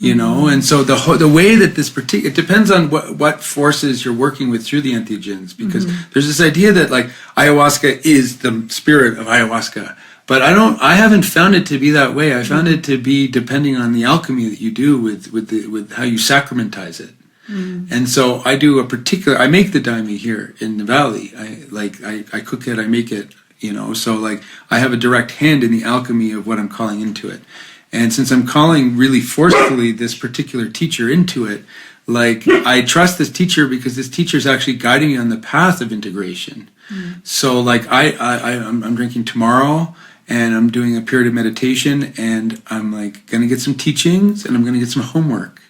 And so the way that it depends on what forces you're working with through the entheogens, because there's this idea that like ayahuasca is the spirit of ayahuasca, but I haven't found it to be that way. I found it to be depending on the alchemy that you do with how you sacramentize it. And so I do I make the daime here in the valley. I cook it, I make it, so like I have a direct hand in the alchemy of what I'm calling into it. And since I'm calling really forcefully this particular teacher into it, like I trust this teacher because this teacher is actually guiding me on the path of integration. So like I'm drinking tomorrow, and I'm doing a period of meditation, and I'm like going to get some teachings, and I'm going to get some homework.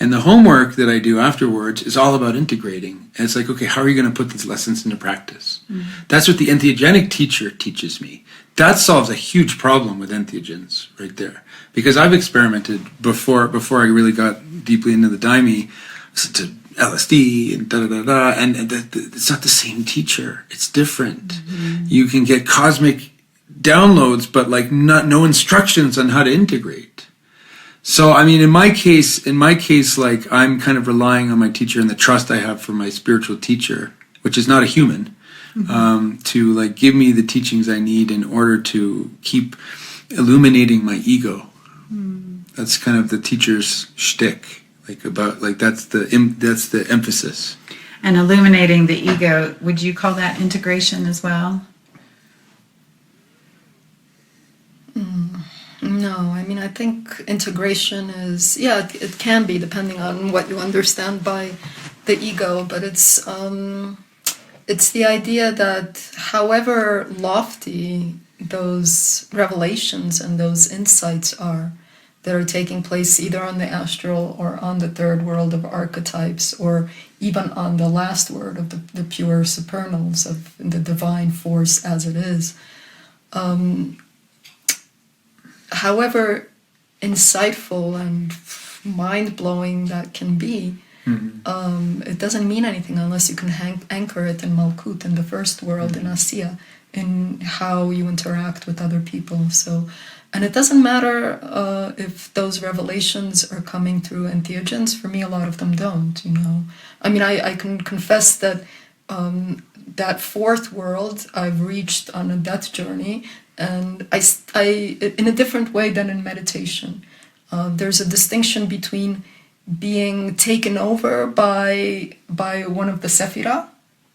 And the homework that I do afterwards is all about integrating. And it's like, okay, how are you going to put these lessons into practice? That's what the entheogenic teacher teaches me. That solves a huge problem with entheogens right there. Because I've experimented before I really got deeply into the daime, to LSD and da-da-da-da, and it's not the same teacher. It's different. You can get cosmic downloads, but like no instructions on how to integrate. So, I mean, in my case, like I'm kind of relying on my teacher and the trust I have for my spiritual teacher, which is not a human, to like give me the teachings I need in order to keep illuminating my ego. That's kind of the teacher's shtick, that's the emphasis. And illuminating the ego, would you call that integration as well? No, I mean, I think integration is, it can be depending on what you understand by the ego, but it's the idea that however lofty those revelations and those insights are that are taking place either on the astral or on the third world of archetypes, or even on the last world of the pure supernals of the divine force as it is, however insightful and mind-blowing that can be, it doesn't mean anything unless you can anchor it in Malkut, in the first world, in Asiya, in how you interact with other people. So, and it doesn't matter if those revelations are coming through entheogens. For me, a lot of them don't, I mean, I can confess that that fourth world I've reached on a death journey, and I in a different way than in meditation. There's a distinction between being taken over by one of the Sephirah,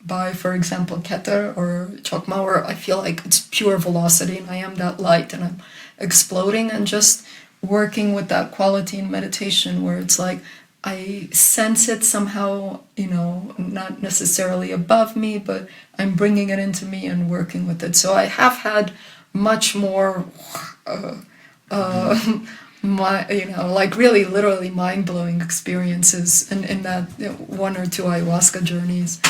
by, for example, Keter or Chokmah, where I feel like it's pure velocity and I am that light and I'm exploding, and just working with that quality in meditation where it's like I sense it somehow, not necessarily above me, but I'm bringing it into me and working with it. So I have had much more like really literally mind-blowing experiences in that one or two ayahuasca journeys,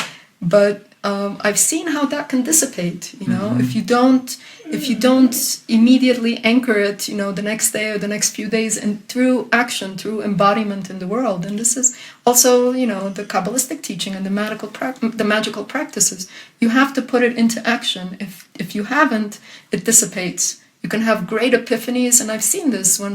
but I've seen how that can dissipate, if you don't immediately anchor it, the next day or the next few days, and through action, through embodiment in the world. And this is also, the Kabbalistic teaching and the magical practices. You have to put it into action. If you haven't, it dissipates. You can have great epiphanies, and I've seen this when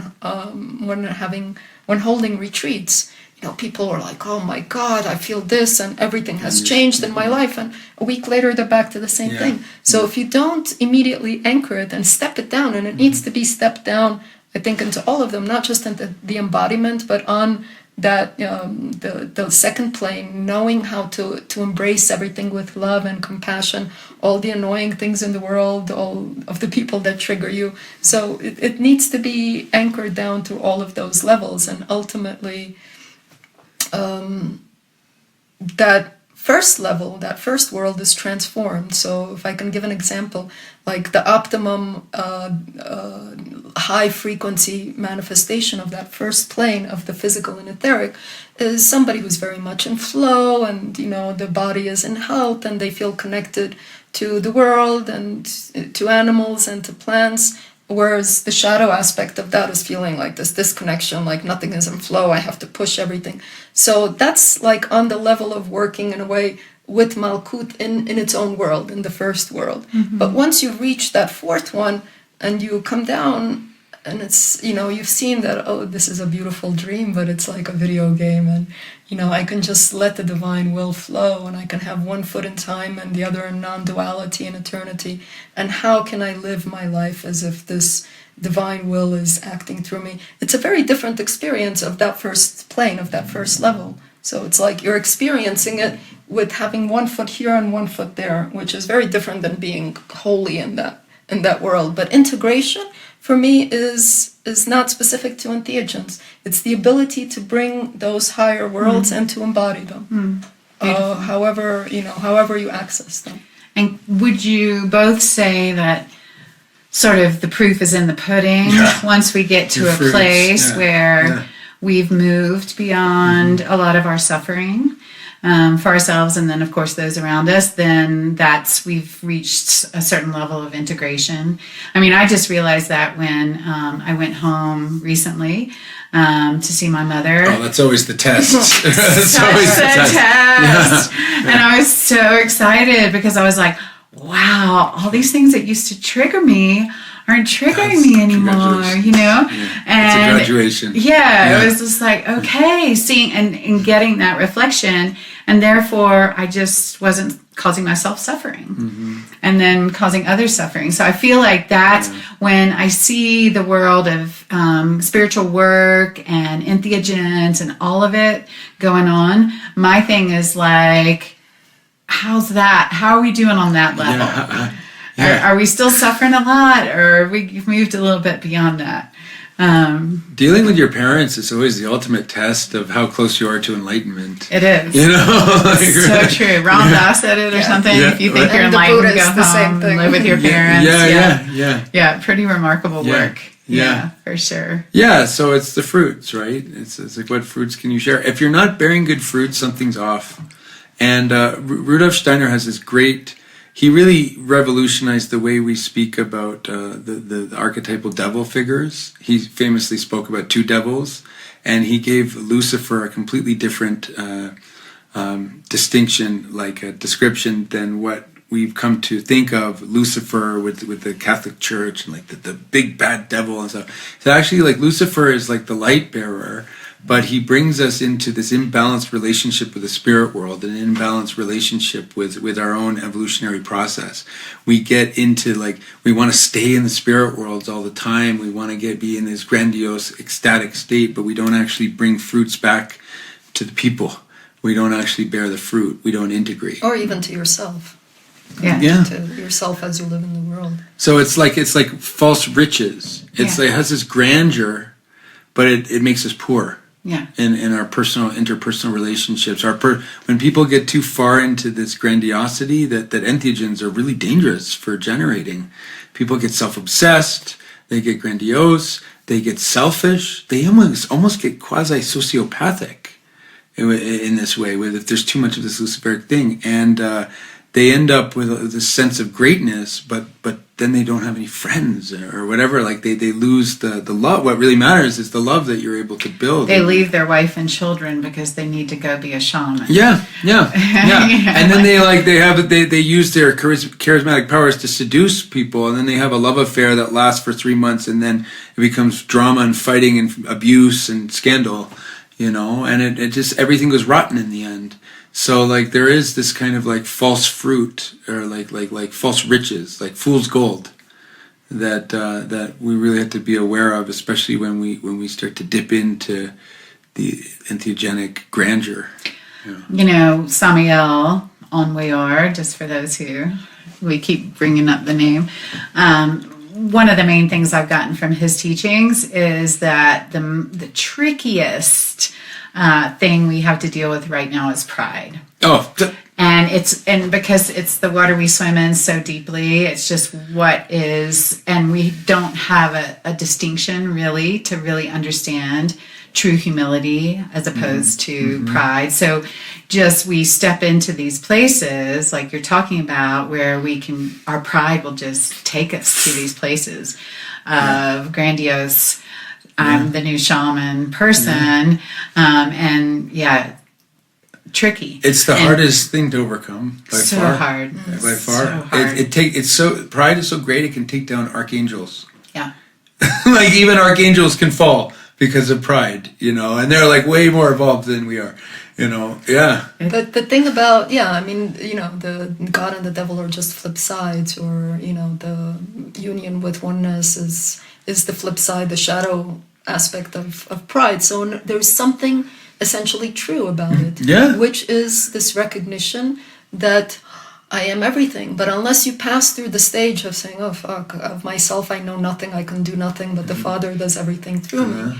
holding retreats. People are like, "Oh my God, I feel this, and everything has changed in my life." And a week later, they're back to the same thing. So if you don't immediately anchor it and step it down, and it needs to be stepped down, I think, into all of them, not just into the embodiment, but on that the second plane, knowing how to embrace everything with love and compassion, all the annoying things in the world, all of the people that trigger you. So it needs to be anchored down to all of those levels, and ultimately that first level, that first world is transformed. So if I can give an example, like the optimum high frequency manifestation of that first plane of the physical and etheric is somebody who's very much in flow, and the body is in health, and they feel connected to the world and to animals and to plants. Whereas the shadow aspect of that is feeling like this disconnection, like nothing is in flow, I have to push everything. So that's like on the level of working in a way with Malkut in its own world, in the first world. Mm-hmm. But once you reach that fourth one and you come down, and it's, you've seen that, oh, this is a beautiful dream, but it's like a video game, and, I can just let the divine will flow, and I can have one foot in time and the other in non-duality and eternity. And how can I live my life as if this divine will is acting through me? It's a very different experience of that first plane, of that first level. So it's like you're experiencing it with having one foot here and one foot there, which is very different than being wholly in that world. But integration, for me, is not specific to entheogens. It's the ability to bring those higher worlds and to embody them, however you access them. And would you both say that sort of the proof is in the pudding once we get to a place where we've moved beyond a lot of our suffering for ourselves, and then of course those around us, then we've reached a certain level of integration. I mean, I just realized that when I went home recently to see my mother. Oh, that's always the test. That's always the test. Yeah. And I was so excited because I was like, wow, all these things that used to trigger me aren't triggering me anymore, And it's a graduation. It was just like, okay, seeing and getting that reflection, and therefore I just wasn't causing myself suffering and then causing others suffering. So I feel like that's when I see the world of spiritual work and entheogens and all of it going on, my thing is like, how's that? How are we doing on that level? Are we still suffering a lot, or we've moved a little bit beyond that? Dealing with your parents is always the ultimate test of how close you are to enlightenment. It is. It's so true. Ram Dass said it or something. Yeah. If you think you're enlightened, go home and live with your parents. Yeah, pretty remarkable work. Yeah, for sure. Yeah, so it's the fruits, right? It's like, what fruits can you share? If you're not bearing good fruits, something's off. And Rudolf Steiner has this great... He really revolutionized the way we speak about the archetypal devil figures. He famously spoke about two devils, and he gave Lucifer a completely different distinction, like a description, than what we've come to think of Lucifer with the Catholic Church and like the big bad devil and stuff. So actually, like, Lucifer is like the light bearer, but he brings us into this imbalanced relationship with the spirit world, an imbalanced relationship with our own evolutionary process. We get into, like, we want to stay in the spirit worlds all the time. We want to be in this grandiose, ecstatic state, but we don't actually bring fruits back to the people. We don't actually bear the fruit. We don't integrate. Or even to yourself. Yeah. To yourself as you live in the world. So it's like false riches. It has this grandeur, but it makes us poor. Yeah. In our interpersonal relationships. When people get too far into this grandiosity, that entheogens are really dangerous for generating. People get self-obsessed, they get grandiose, they get selfish, they almost get quasi-sociopathic in this way, if there's too much of this Luciferic thing. And they end up with this sense of greatness, but then they don't have any friends or whatever. Like they lose the love. What really matters is the love that you're able to build. They leave their wife and children because they need to go be a shaman. Yeah. And then they use their charismatic powers to seduce people, and then they have a love affair that lasts for 3 months, and then it becomes drama and fighting and abuse and scandal, and it just, everything goes rotten in the end. So like there is this kind of like false fruit, or like false riches, like fool's gold, that we really have to be aware of, especially when we start to dip into the entheogenic grandeur. Samael Onweor, just for those who we keep bringing up the name. One of the main things I've gotten from his teachings is that the trickiest thing we have to deal with right now is pride. And because it's the water we swim in so deeply, it's just what is, and we don't have a distinction really to really understand true humility as opposed to pride. So just we step into these places like you're talking about, where our pride will just take us to these places of grandiose, I'm the new shaman person, tricky. It's the hardest thing to overcome by so far. Hard. By far, so hard. Pride is so great it can take down archangels. Yeah, like even archangels can fall because of pride, and they're like way more evolved than we are, Yeah. But the thing about the God and the devil are just flip sides, or the union with oneness is the flip side, the shadow aspect of pride. So there's something essentially true about it, which is this recognition that I am everything. But unless you pass through the stage of saying, oh fuck, of myself I know nothing, I can do nothing, but the Father does everything through me.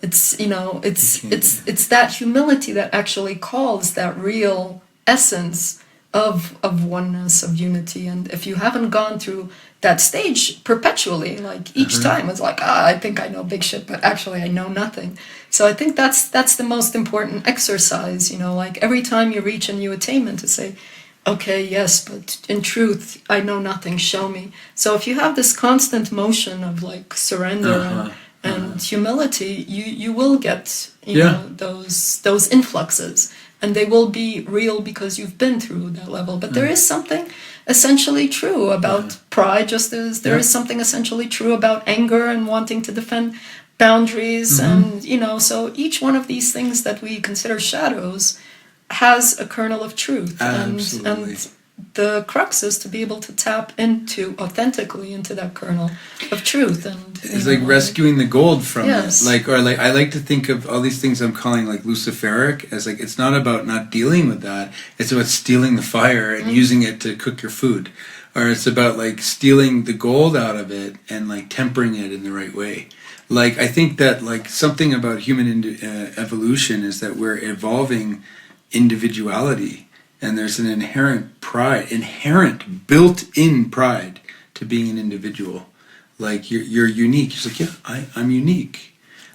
It's it's that humility that actually calls that real essence of oneness, of unity. And if you haven't gone through that stage perpetually, like each time it's like, I think I know big shit, but actually I know nothing. So I think that's the most important exercise, like every time you reach a new attainment, to say, okay, yes, but in truth I know nothing, show me. So if you have this constant motion of like surrender and humility, you will get those influxes, and they will be real because you've been through that level. But there is something essentially true about pride, just as there is something essentially true about anger and wanting to defend boundaries. And so each one of these things that we consider shadows has a kernel of truth. And the crux is to be able to tap authentically into that kernel of truth. And it's like rescuing the gold from it. I like to think of all these things I'm calling like Luciferic as like, it's not about not dealing with that, it's about stealing the fire and using it to cook your food. Or it's about like stealing the gold out of it and like tempering it in the right way. Like I think that like something about human evolution is that we're evolving individuality. And there's an inherent built-in pride to being an individual. Like you're unique. It's like, I'm unique.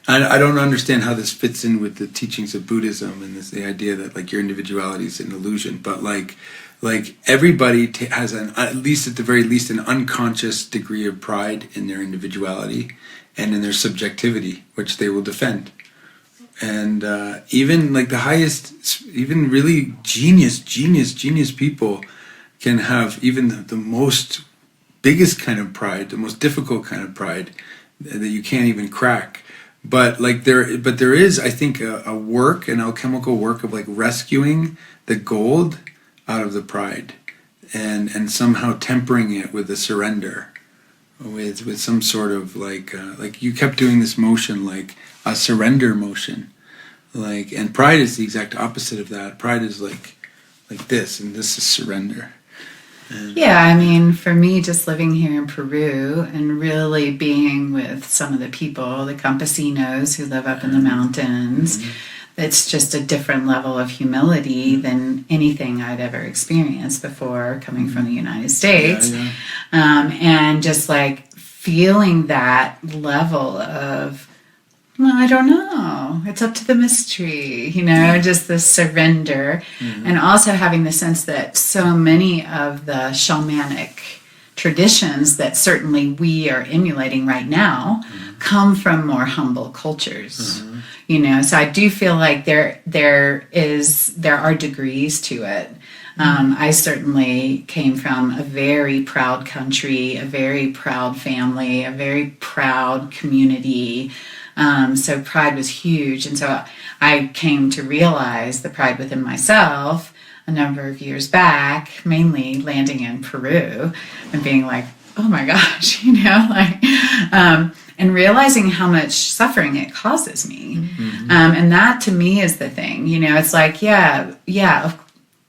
I don't understand how this fits in with the teachings of Buddhism and the idea that like your individuality is an illusion. But like everybody has at the very least an unconscious degree of pride in their individuality and in their subjectivity, which they will defend. And even like the highest, even really genius people can have even the most biggest kind of pride, the most difficult kind of pride that you can't even crack. But there is, I think, an alchemical work of like rescuing the gold out of the pride, and somehow tempering it with a surrender, with some sort of like you kept doing this motion, like a surrender motion, and pride is the exact opposite of that. Pride is like this, and this is surrender. Yeah, I mean, for me, just living here in Peru and really being with some of the people, the campesinos who live up in the mountains, it's just a different level of humility than anything I'd ever experienced before coming from the United States. And just like feeling that level of Well, I don't know. It's up to the mystery, just the surrender. And also having the sense that so many of the shamanic traditions that certainly we are emulating right now come from more humble cultures. So I do feel like there are degrees to it. I certainly came from a very proud country, a very proud family, a very proud community. So pride was huge. And so I came to realize the pride within myself a number of years back, mainly landing in Peru and being like, oh my gosh, and realizing how much suffering it causes me. And that to me is the thing, it's like,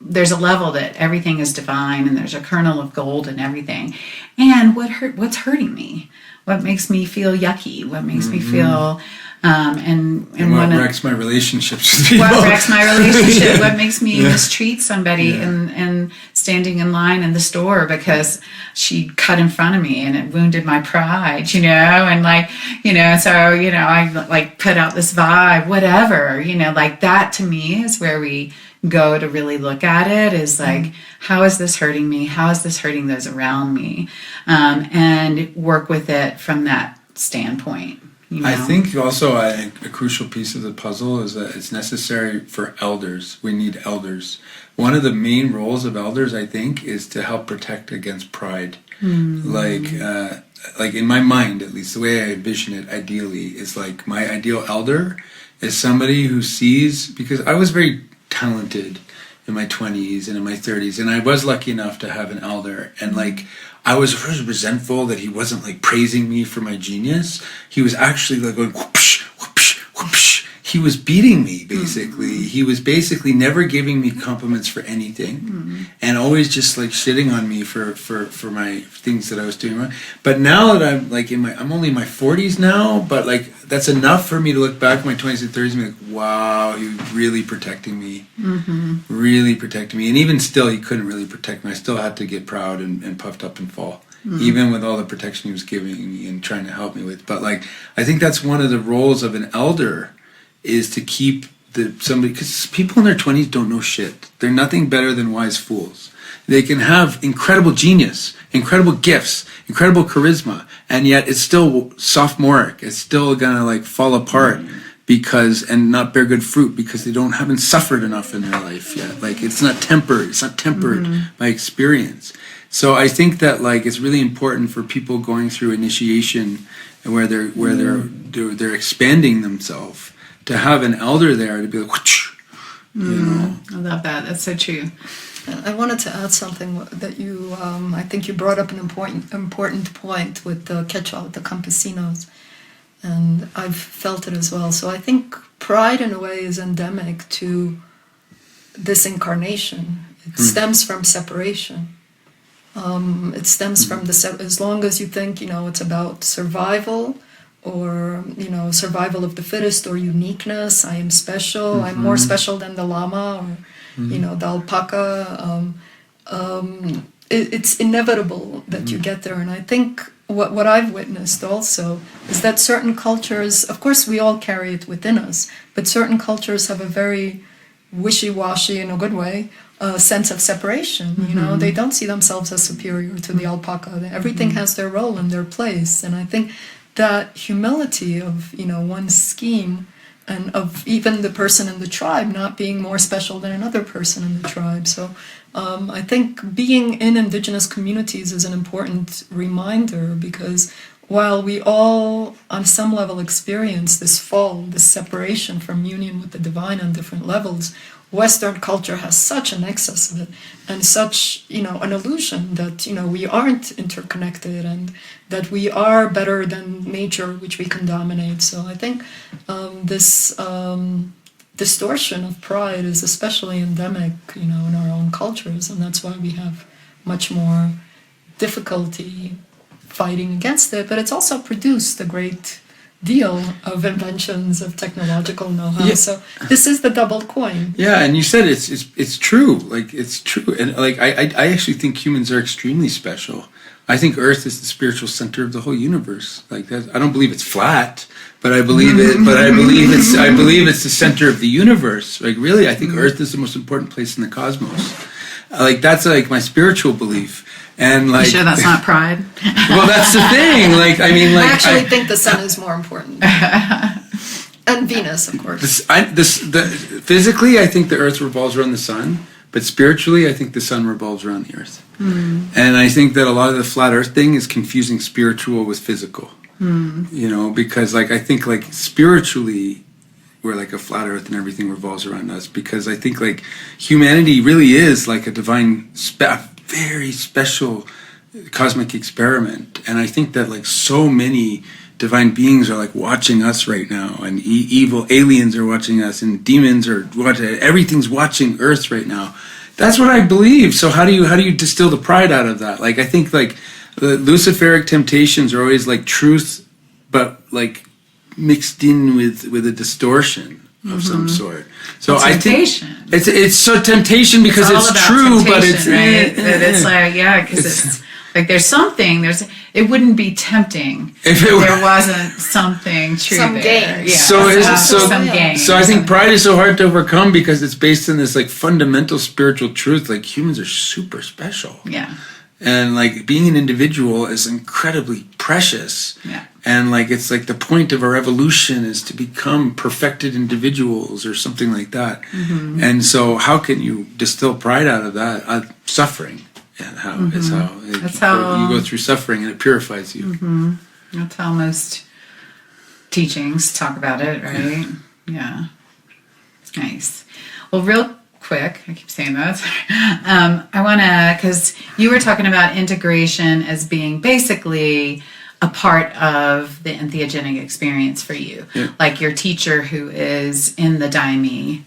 there's a level that everything is divine and there's a kernel of gold and everything. And what's hurting me? What makes me feel yucky? What makes me feel and what wrecks my relationships with people? What wrecks my relationship? What makes me mistreat somebody and standing in line in the store because she cut in front of me and it wounded my pride, and so I put out this vibe, whatever, that to me is where we go to really look at it, is like, how is this hurting me? How is this hurting those around me? And work with it from that standpoint. I think also a crucial piece of the puzzle is that it's necessary for elders. We need elders. One of the main roles of elders, I think, is to help protect against pride. Like in my mind, at least the way I envision it ideally, is like my ideal elder is somebody who sees, because I was very talented in my 20s and in my 30s, and I was lucky enough to have an elder, and I was resentful that he wasn't praising me for my genius. He was actually going whoopsh, whoopsh, whoopsh. He was beating me, basically. He was basically never giving me compliments for anything, and always just shitting on me for my things that I was doing wrong. But now that I'm only in my 40s now, but that's enough for me to look back at my 20s and 30s and be like, wow, he was really protecting me, really protecting me. And even still, he couldn't really protect me. I still had to get proud and puffed up and fall, even with all the protection he was giving me and trying to help me with. But I think that's one of the roles of an elder, is to keep somebody, because people in their 20s don't know shit. They're nothing better than wise fools. They can have incredible genius, incredible gifts, incredible charisma, and yet it's still sophomoric. It's still gonna fall apart and not bear good fruit because they haven't suffered enough in their life yet. It's not tempered. It's not tempered by experience. So I think that it's really important for people going through initiation and where they're expanding themselves, to have an elder there to be like, I love that. That's so true. I wanted to add something that you, I think you brought up an important point with the Quechua, the campesinos, and I've felt it as well. So I think pride in a way is endemic to this incarnation. It stems from separation. It stems from as long as you think, it's about survival, or survival of the fittest, or uniqueness. I am special. I'm more special than the llama, or the alpaca. It's inevitable that you get there. And I think what I've witnessed also is that certain cultures, of course we all carry it within us, but certain cultures have a very wishy-washy, in a good way, sense of separation. They don't see themselves as superior to the alpaca. Everything has their role and their place. And I think that humility of one's scheme, and of even the person in the tribe not being more special than another person in the tribe. So I think being in indigenous communities is an important reminder, because while we all on some level experience this fall, this separation from union with the divine on different levels, Western culture has such an excess of it, and such, an illusion that, we aren't interconnected, and that we are better than nature, which we can dominate. So I think this distortion of pride is especially endemic, in our own cultures, and that's why we have much more difficulty fighting against it. But it's also produced a great deal of inventions, of technological know-how. Yeah. So this is the double coin. Yeah, and you said it's true. It's true, and I actually think humans are extremely special. I think Earth is the spiritual center of the whole universe. Like that, I don't believe it's flat, but I believe it. But I believe it's the center of the universe. Like really, I think Earth is the most important place in the cosmos. Like that's like my spiritual belief. And like, you sure that's not pride? Well, that's the thing. Like, I mean, like, I actually think the sun is more important, and Venus, of course. Physically, I think the Earth revolves around the sun, but spiritually, I think the sun revolves around the Earth. And I think that a lot of the flat Earth thing is confusing spiritual with physical. You know, because like I think like spiritually, we're like a flat Earth and everything revolves around us. Because I think like humanity really is like a divine, very special cosmic experiment. And I think that like so many divine beings are like watching us right now, and evil aliens are watching us, and demons are watching. Everything's watching Earth right now. That's what I believe. So how do you distill the pride out of that? Like I think like the Luciferic temptations are always like truth, but like mixed in with a distortion of some sort. So I think it's so temptation because it's true, but it's right? It's like because it's like it wouldn't be tempting if there wasn't something true some there. Gain. Yeah. Some gain. So I think pride is so hard to overcome because it's based on this like fundamental spiritual truth. Like humans are super special. Yeah. And like being an individual is incredibly precious. Yeah. And like it's like the point of our evolution is to become perfected individuals or something like that. And so how can you distill pride out of that? Suffering. And that's how you go through suffering and it purifies you. That's how most teachings talk about it, right? Yeah. Nice. Well, real quick, I keep saying that. I want to, because you were talking about integration as being basically a part of the entheogenic experience for you. Yeah. Like your teacher who is in the Daime,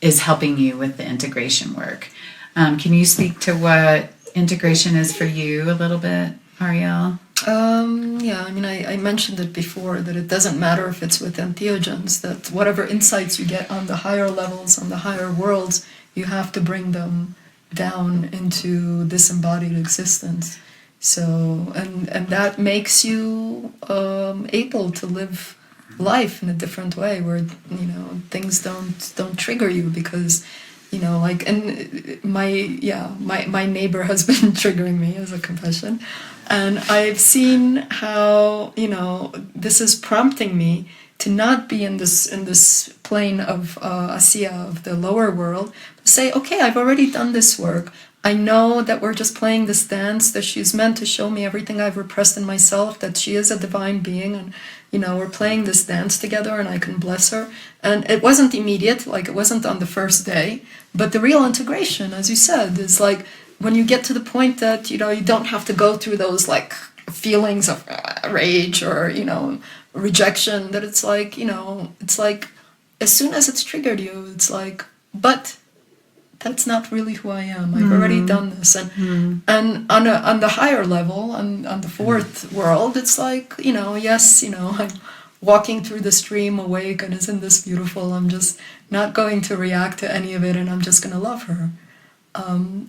is helping you with the integration work. Can you speak to what integration is for you a little bit, Ariel? Yeah, I mean, I mentioned it before that it doesn't matter if it's with entheogens, that whatever insights you get on the higher levels, on the higher worlds, you have to bring them down into this embodied existence. So, and that makes you able to live life in a different way where, you know, things don't trigger you because, you know, like, and my neighbor has been triggering me as a confession. And I've seen how, you know, this is prompting me to not be in this plane of Asiya, of the lower world, but say, okay, I've already done this work. I know that we're just playing this dance, that she's meant to show me everything I've repressed in myself, that she is a divine being, and, you know, we're playing this dance together and I can bless her. And it wasn't immediate, like it wasn't on the first day, but the real integration, as you said, is like when you get to the point that, you know, you don't have to go through those like feelings of rage or, you know, rejection, that it's like, you know, it's like as soon as it's triggered you, it's like, but that's not really who I am. I've already done this. And on the higher level, on the fourth world, it's like, you know, yes, you know, I'm walking through the stream awake and isn't this beautiful? I'm just not going to react to any of it and I'm just going to love her.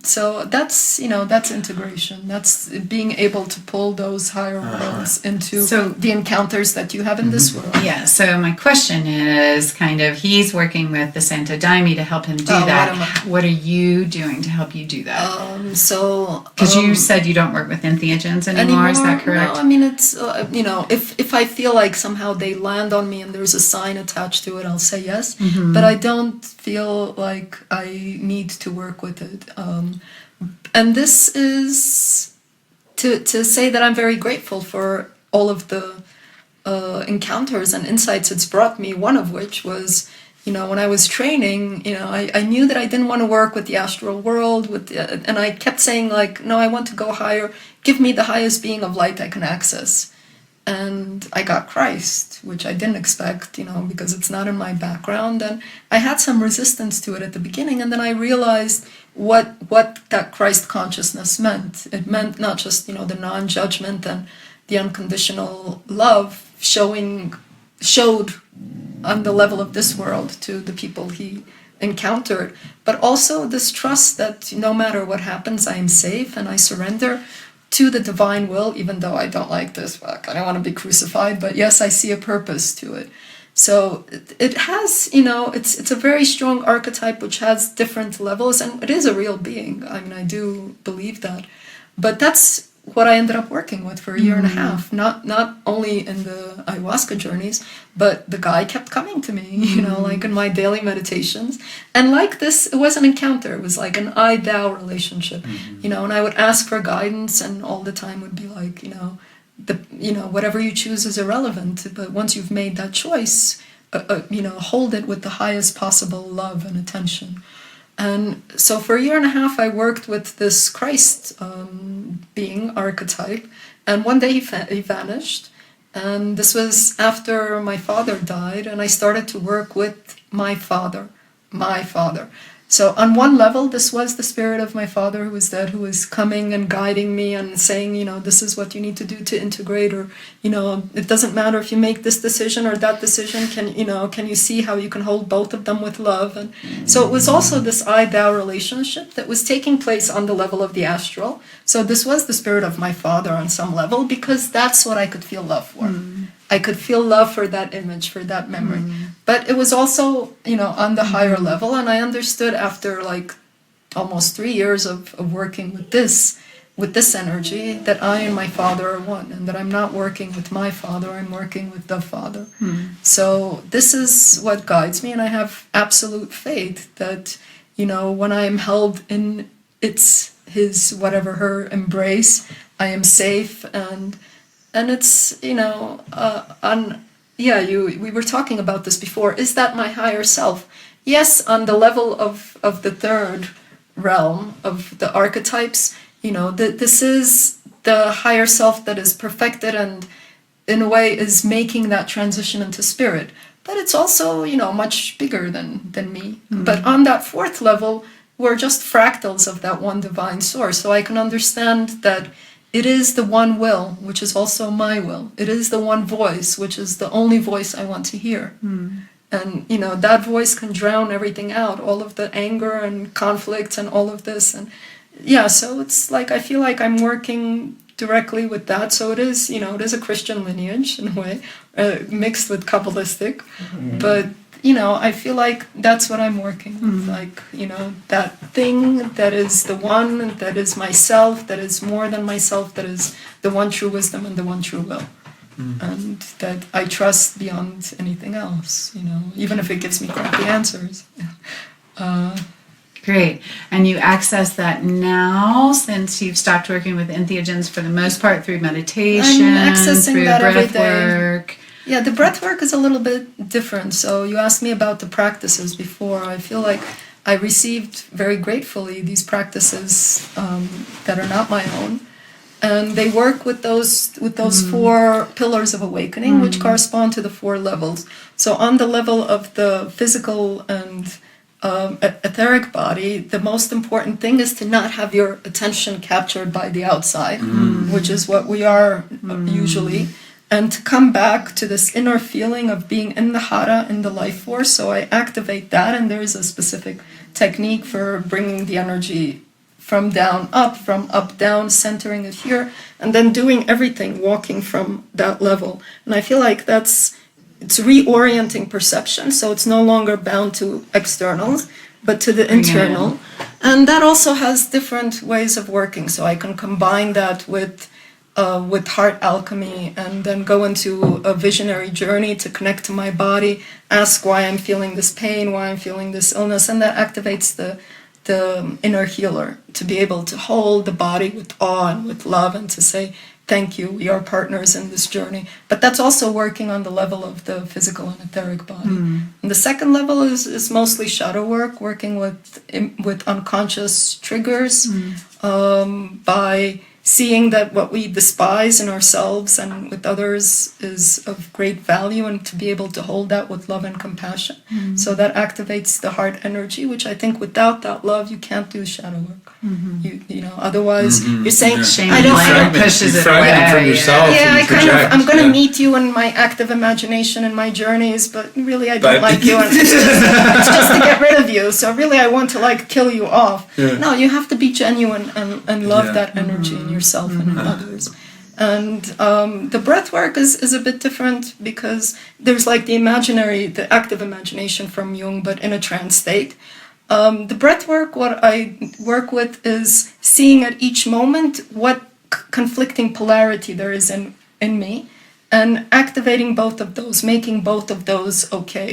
So that's, you know, that's integration. That's being able to pull those higher worlds into the encounters that you have in this world. Yeah, so my question is kind of, he's working with the Santo Daime to help him do that. What are you doing to help you do that? Because you said you don't work with entheogens anymore, is that correct? No, I mean, it's, you know, if I feel like somehow they land on me and there's a sign attached to it, I'll say yes. But I don't feel like I need to work with it. And this is to say that I'm very grateful for all of the encounters and insights it's brought me, one of which was, you know, when I was training, you know, I knew that I didn't want to work with the astral world, and I kept saying, like, no, I want to go higher. Give me the highest being of light I can access. And I got Christ, which I didn't expect, you know, because it's not in my background. And I had some resistance to it at the beginning. And then I realized what that Christ consciousness meant. It meant not just, you know, the non-judgment and the unconditional love showed on the level of this world to the people he encountered, but also this trust that no matter what happens, I am safe, and I surrender to the divine will, even though I don't like this work. I don't want to be crucified, but yes, I see a purpose to it. So it has, it's a very strong archetype which has different levels, and it is a real being. I mean, I do believe that. But that's what I ended up working with for a year and a half. Not only in the ayahuasca journeys, but the guy kept coming to me, like in my daily meditations. And like this, it was an encounter. It was like an I-thou relationship, and I would ask for guidance, and all the time would be like, whatever you choose is irrelevant, but once you've made that choice, hold it with the highest possible love and attention. And so for a year and a half, I worked with this Christ being archetype, and one day he vanished, and this was after my father died, and I started to work with my father. So on one level, this was the spirit of my father who was dead, who was coming and guiding me and saying, this is what you need to do to integrate, or, it doesn't matter if you make this decision or that decision. Can you see how you can hold both of them with love? And so it was also this I-thou relationship that was taking place on the level of the astral. So this was the spirit of my father on some level, because that's what I could feel love for. I could feel love for that image, for that memory. But it was also, on the higher level. And I understood after like almost 3 years of working with this energy, that I and my father are one, and that I'm not working with my father, I'm working with the Father. So this is what guides me, and I have absolute faith that, when I am held in her embrace, I am safe, and it's, we were talking about this before. Is that my higher self? Yes, on the level of the third realm of the archetypes, this is the higher self that is perfected and in a way is making that transition into spirit. But it's also, much bigger than me. But on that fourth level, we're just fractals of that one divine source. So I can understand that it is the one will, which is also my will. It is the one voice, which is the only voice I want to hear. And, that voice can drown everything out, all of the anger and conflicts and all of this. And so it's like, I feel like I'm working directly with that. So it is, it is a Christian lineage in a way, mixed with Kabbalistic. But, I feel like that's what I'm working with. Like, that thing that is the one, that is myself, that is more than myself, that is the one true wisdom and the one true will. And that I trust beyond anything else, even if it gives me crappy answers. Great. And you access that now, since you've stopped working with entheogens for the most part through meditation, I'm accessing through that every breath day. work. Yeah, the breath work is a little bit different. So you asked me about the practices before. I feel like I received very gratefully these practices that are not my own. And they work with those 4 pillars of awakening, which correspond to the 4 levels. So on the level of the physical and etheric body, the most important thing is to not have your attention captured by the outside, which is what we are usually, and to come back to this inner feeling of being in the hara, in the life force. So I activate that, and there's a specific technique for bringing the energy from down up, from up down, centering it here, and then doing everything, walking from that level. And I feel like it's reorienting perception, so it's no longer bound to externals, but to the internal. And that also has different ways of working. So I can combine that with heart alchemy, and then go into a visionary journey to connect to my body, ask why I'm feeling this pain, why I'm feeling this illness, and that activates the inner healer to be able to hold the body with awe and with love, and to say, thank you, we are partners in this journey. But that's also working on the level of the physical and etheric body. And the second level is mostly shadow work, working with unconscious triggers, by seeing that what we despise in ourselves and with others is of great value, and to be able to hold that with love and compassion. So that activates the heart energy, which I think without that love, you can't do shadow work. You know, otherwise you're saying, Shame I and don't, blame pushes it fragment away. from yourself. yeah, and I kind of, project, I'm going to yeah. meet you in my active imagination and my journeys, but really I don't like you, and it's just to get rid of you. So really I want to like kill you off. Yeah. No, you have to be genuine and love Yeah. that energy in yourself and in others. And the breath work is a bit different because there's like the imaginary, the active imagination from Jung, but in a trance state. The breath work, what I work with is seeing at each moment what conflicting polarity there is in me, and activating both of those, making both of those okay.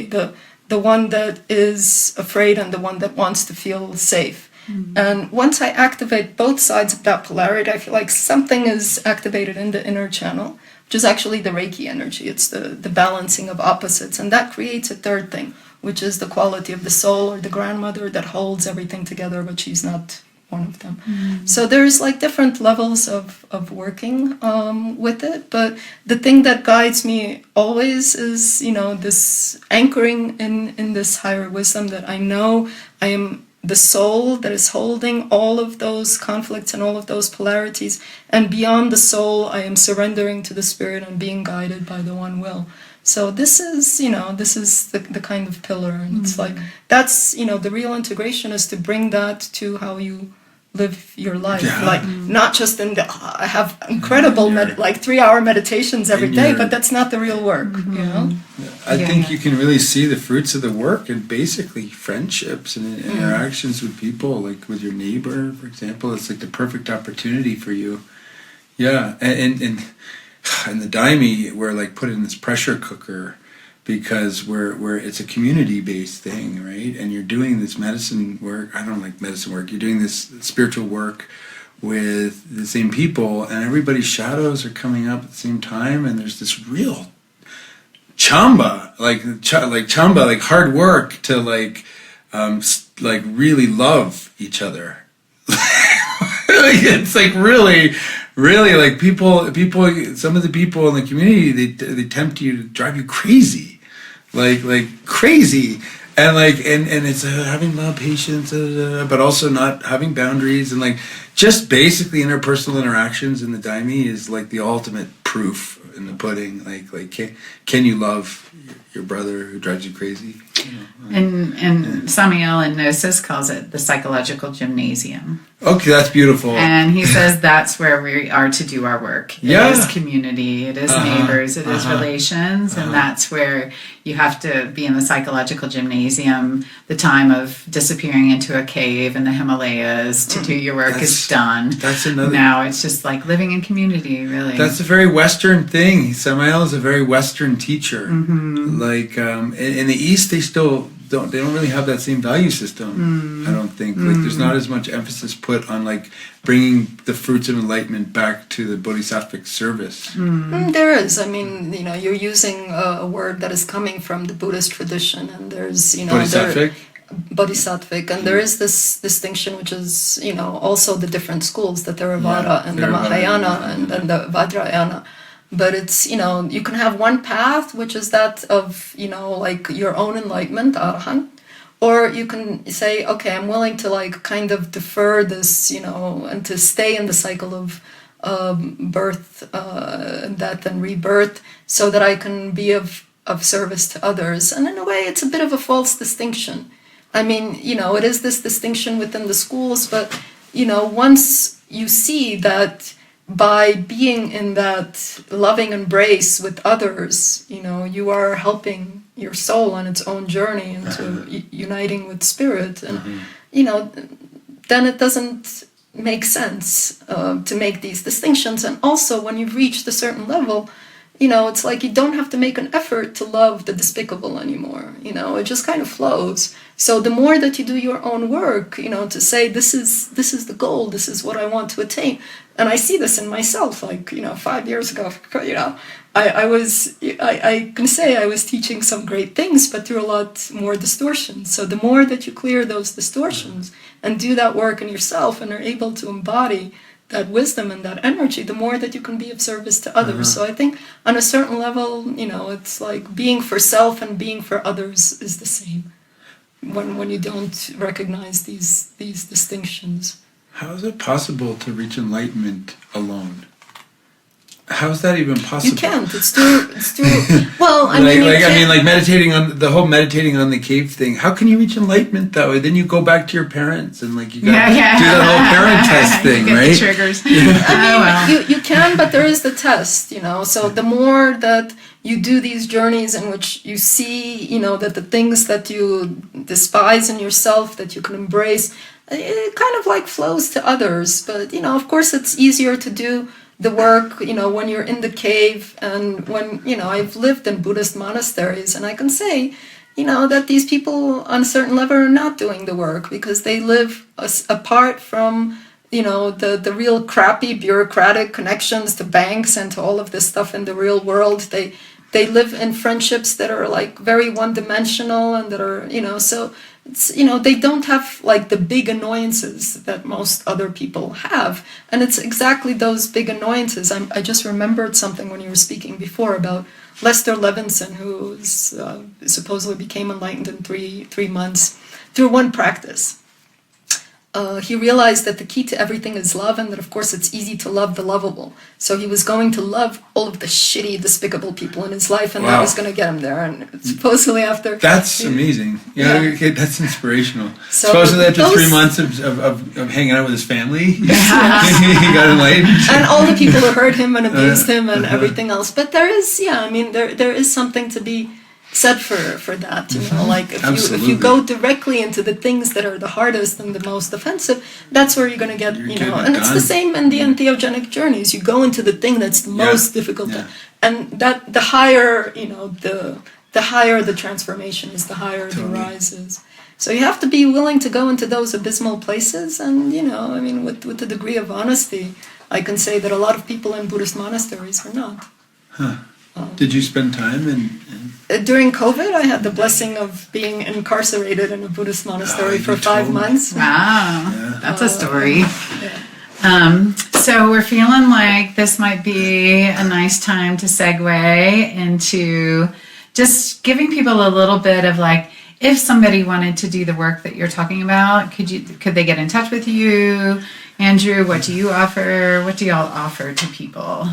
The one that is afraid and the one that wants to feel safe. And once I activate both sides of that polarity, I feel like something is activated in the inner channel, which is actually the Reiki energy. It's the balancing of opposites. And that creates a third thing, which is the quality of the soul or the grandmother that holds everything together, but she's not one of them. So there's like different levels of working with it. But the thing that guides me always is, you know, this anchoring in this higher wisdom that I know I am the soul that is holding all of those conflicts and all of those polarities, and beyond the soul I am surrendering to the spirit and being guided by the one will. So this is, you know, this is the kind of pillar, and it's like, that's, you know, the real integration is to bring that to how you live your life. Like not just in the, I have incredible like 3-hour meditations every day, but that's not the real work, you know. I think you can really see the fruits of the work in basically friendships and interactions with people, like with your neighbor, for example. It's like the perfect opportunity for you. Yeah, and the Daime, we're like put in this pressure cooker because we're it's a community-based thing, right? And you're doing this medicine work. I don't like medicine work. You're doing this spiritual work with the same people, and everybody's shadows are coming up at the same time, and there's this real chamba, like hard work to like really love each other. It's like really like people. Some of the people in the community, they tempt you to drive you crazy, like crazy, and it's having a lot of patience, but also not having boundaries, and like just basically interpersonal interactions in the Daime is like the ultimate proof in the pudding. Like can you love your brother who drives you crazy? You know, And Samael in Gnosis calls it the psychological gymnasium. Okay, that's beautiful. And he says that's where we are to do our work. It is community, it is neighbors, it is relations, and that's where you have to be in the psychological gymnasium. The time of disappearing into a cave in the Himalayas to do your work is done. That's another. Now it's just like living in community, really. That's a very Western thing. Samael is a very Western teacher. Like in the East, they still don't really have that same value system. I don't think like there's not as much emphasis put on like bringing the fruits of enlightenment back to the bodhisattvic service. There is. I mean, you know, you're using a word that is coming from the Buddhist tradition, and there's, you know, bodhisattvic, and there is this distinction, which is, you know, also the different schools, the Theravada and the Mahayana and the Vajrayana. But it's, you know, you can have one path, which is that of, you know, like your own enlightenment, arahant, or you can say, okay, I'm willing to like kind of defer this, you know, and to stay in the cycle of birth, death, and rebirth, so that I can be of service to others. And in a way, it's a bit of a false distinction. I mean, you know, it is this distinction within the schools, but, you know, once you see that by being in that loving embrace with others, you know, you are helping your soul on its own journey into uniting with spirit. And, you know, then it doesn't make sense to make these distinctions. And also, when you've reached a certain level, you know, it's like you don't have to make an effort to love the despicable anymore. You know, it just kind of flows. So the more that you do your own work, you know, to say, this is the goal, this is what I want to attain. And I see this in myself, like, you know, 5 years ago, you know, I can say I was teaching some great things, but through a lot more distortions. So the more that you clear those distortions and do that work in yourself and are able to embody that wisdom and that energy, the more that you can be of service to others. So I think on a certain level, you know, it's like being for self and being for others is the same when you don't recognize these distinctions. How is it possible to reach enlightenment alone? How is that even possible? You can't. It's too. Well, I like meditating on meditating on the cave thing. How can you reach enlightenment that way? Then you go back to your parents and like you got to do that whole parent test thing, right? The triggers. You can, but there is the test, So the more that you do these journeys in which you see, that the things that you despise in yourself that you can embrace, it kind of like flows to others. But of course, it's easier to do the work, when you're in the cave, and when, I've lived in Buddhist monasteries, and I can say, that these people on a certain level are not doing the work because they live apart from, the real crappy bureaucratic connections to banks and to all of this stuff in the real world. They live in friendships that are like very one-dimensional and that are, so it's, they don't have like the big annoyances that most other people have. And it's exactly those big annoyances. I just remembered something when you were speaking before about Lester Levinson, who supposedly became enlightened in three months through one practice. He realized that the key to everything is love, and that of course it's easy to love the lovable. So he was going to love all of the shitty, despicable people in his life, and that was going to get him there. And supposoly after... That's amazing. Okay, that's inspirational. So supposedly after 3 months of hanging out with his family, he got enlightened. And all the people who hurt him and abused him and everything else. But there is, there is something to be said for that, like if you go directly into the things that are the hardest and the most offensive, that's where you're going to get, and it's the same in the entheogenic journeys. You go into the thing that's the most difficult, and that the higher, the higher the transformation is, the higher the rise is. So you have to be willing to go into those abysmal places, and with the degree of honesty, I can say that a lot of people in Buddhist monasteries are not. Did you spend time in during COVID, I had the blessing of being incarcerated in a Buddhist monastery for 5 months. Wow, that's a story. So we're feeling like this might be a nice time to segue into just giving people a little bit of like, if somebody wanted to do the work that you're talking about, could they get in touch with you? Andrew, what do you offer? What do y'all offer to people?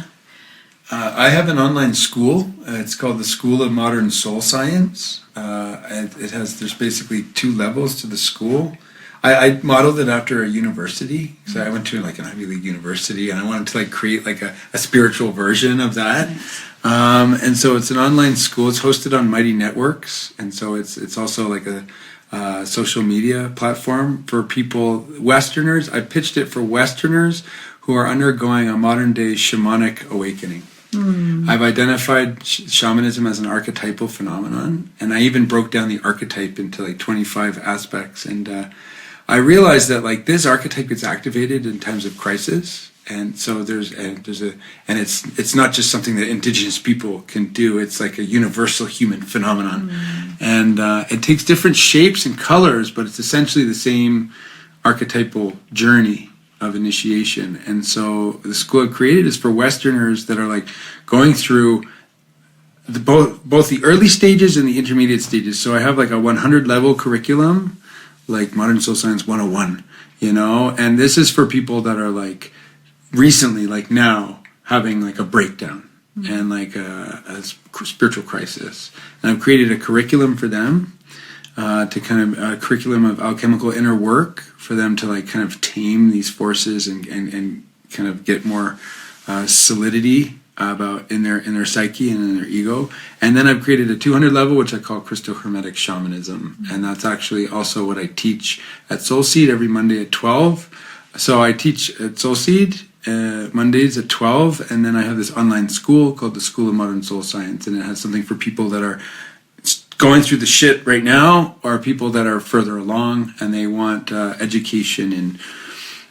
I have an online school. It's called the School of Modern Soul Science. There's basically 2 levels to the school. I modeled it after a university. So I went to like an Ivy League university, and I wanted to like create like a spiritual version of that. And so it's an online school. It's hosted on Mighty Networks. And so it's also like a social media platform for people, Westerners. I pitched it for Westerners who are undergoing a modern day shamanic awakening. I've identified shamanism as an archetypal phenomenon, and I even broke down the archetype into like 25 aspects. And I realized that like this archetype gets activated in times of crisis, and so it's not just something that indigenous people can do. It's like a universal human phenomenon, and it takes different shapes and colors, but it's essentially the same archetypal journey of initiation. And so the school I created is for Westerners that are like going through both the early stages and the intermediate stages. So I have like a 100 level curriculum, like Modern Soul Science 101, and this is for people that are like recently, like now, having like a breakdown and like a spiritual crisis. And I've created a curriculum for them, to kind of a curriculum of alchemical inner work for them to like kind of tame these forces and kind of get more solidity about in their psyche and in their ego. And then I've created a 200 level, which I call Cristo-Hermetic shamanism, and that's actually also what I teach at SolSeed every Monday at 12. So I teach at SolSeed Mondays at 12, and then I have this online school called the School of Modern Soul Science, and it has something for people that are going through the shit right now, or people that are further along and they want education in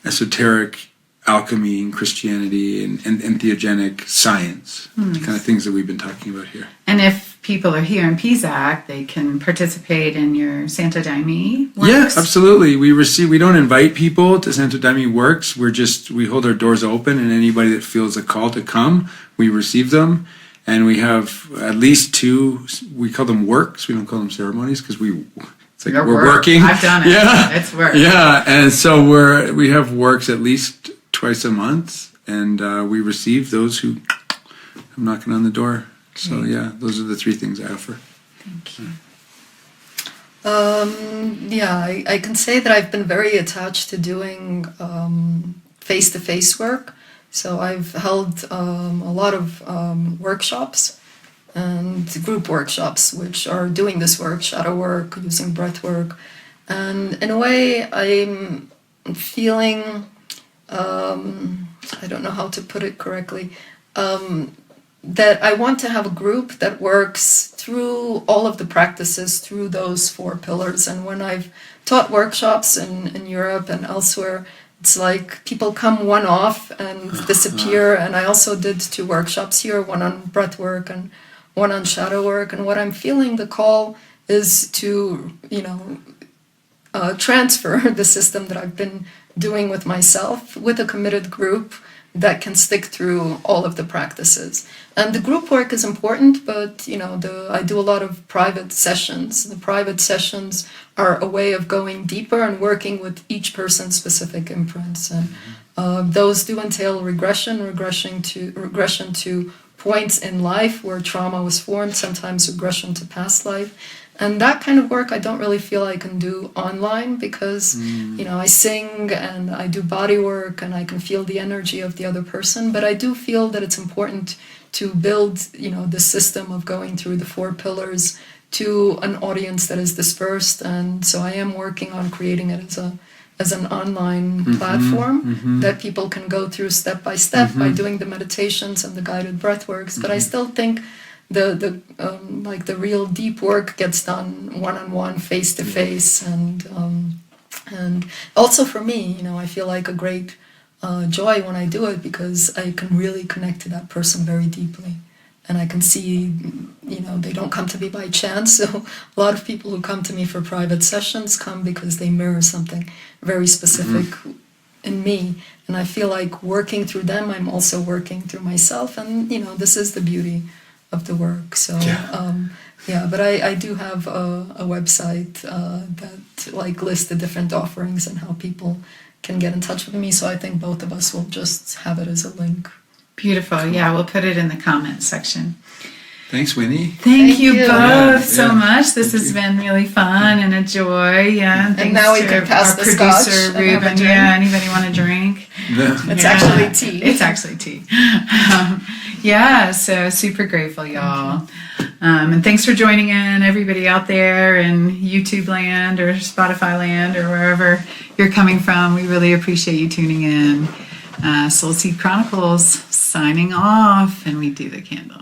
esoteric alchemy and Christianity and entheogenic science, the kind of things that we've been talking about here. And if people are here in Pisac, they can participate in your Santo Daime works? Yeah, absolutely. We don't invite people to Santo Daime works. We hold our doors open, and anybody that feels a call to come, we receive them. And we have at least 2, we call them works, we don't call them ceremonies, because It's like we're working. I've done it. Yeah, It's work. Yeah, and so we have works at least twice a month, and we receive those who come knocking on the door. So yeah, those are the three things I offer. Thank you. I can say that I've been very attached to doing face-to-face work. So I've held a lot of workshops and group workshops, which are doing this work, shadow work, using breath work. And in a way, I'm feeling, I don't know how to put it correctly, that I want to have a group that works through all of the practices, through those 4 pillars. And when I've taught workshops in Europe and elsewhere, it's like people come one off and disappear. And I also did 2 workshops here, one on breath work and one on shadow work. And what I'm feeling the call is to, transfer the system that I've been doing with myself with a committed group that can stick through all of the practices. And the group work is important, but I do a lot of private sessions. The private sessions are a way of going deeper and working with each person's specific imprints. And those do entail regression to points in life where trauma was formed, sometimes regression to past life. And that kind of work I don't really feel I can do online because, I sing and I do body work and I can feel the energy of the other person. But I do feel that it's important to build, the system of going through the 4 pillars to an audience that is dispersed. And so I am working on creating it as an online platform that people can go through step by step by doing the meditations and the guided breath works. But I still think the real deep work gets done one-on-one, face-to-face, and also for me, I feel like a great joy when I do it because I can really connect to that person very deeply, and I can see, they don't come to me by chance. So a lot of people who come to me for private sessions come because they mirror something very specific in me, and I feel like working through them, I'm also working through myself, and this is the beauty of the work. So but I do have a website that lists the different offerings and how people can get in touch with me. So I think both of us will just have it as a link. Beautiful. Cool. Yeah, we'll put it in the comments section. Thanks, Winnie. Thank you both so much. This has been really fun and a joy. Yeah, and thanks now we can pass the producer Ruben. Yeah, anybody want a drink? It's actually tea. It's actually tea. So super grateful, y'all. And thanks for joining in, everybody out there in YouTube land or Spotify land or wherever you're coming from. We really appreciate you tuning in. SolSeed Chronicles signing off, and we do the candle.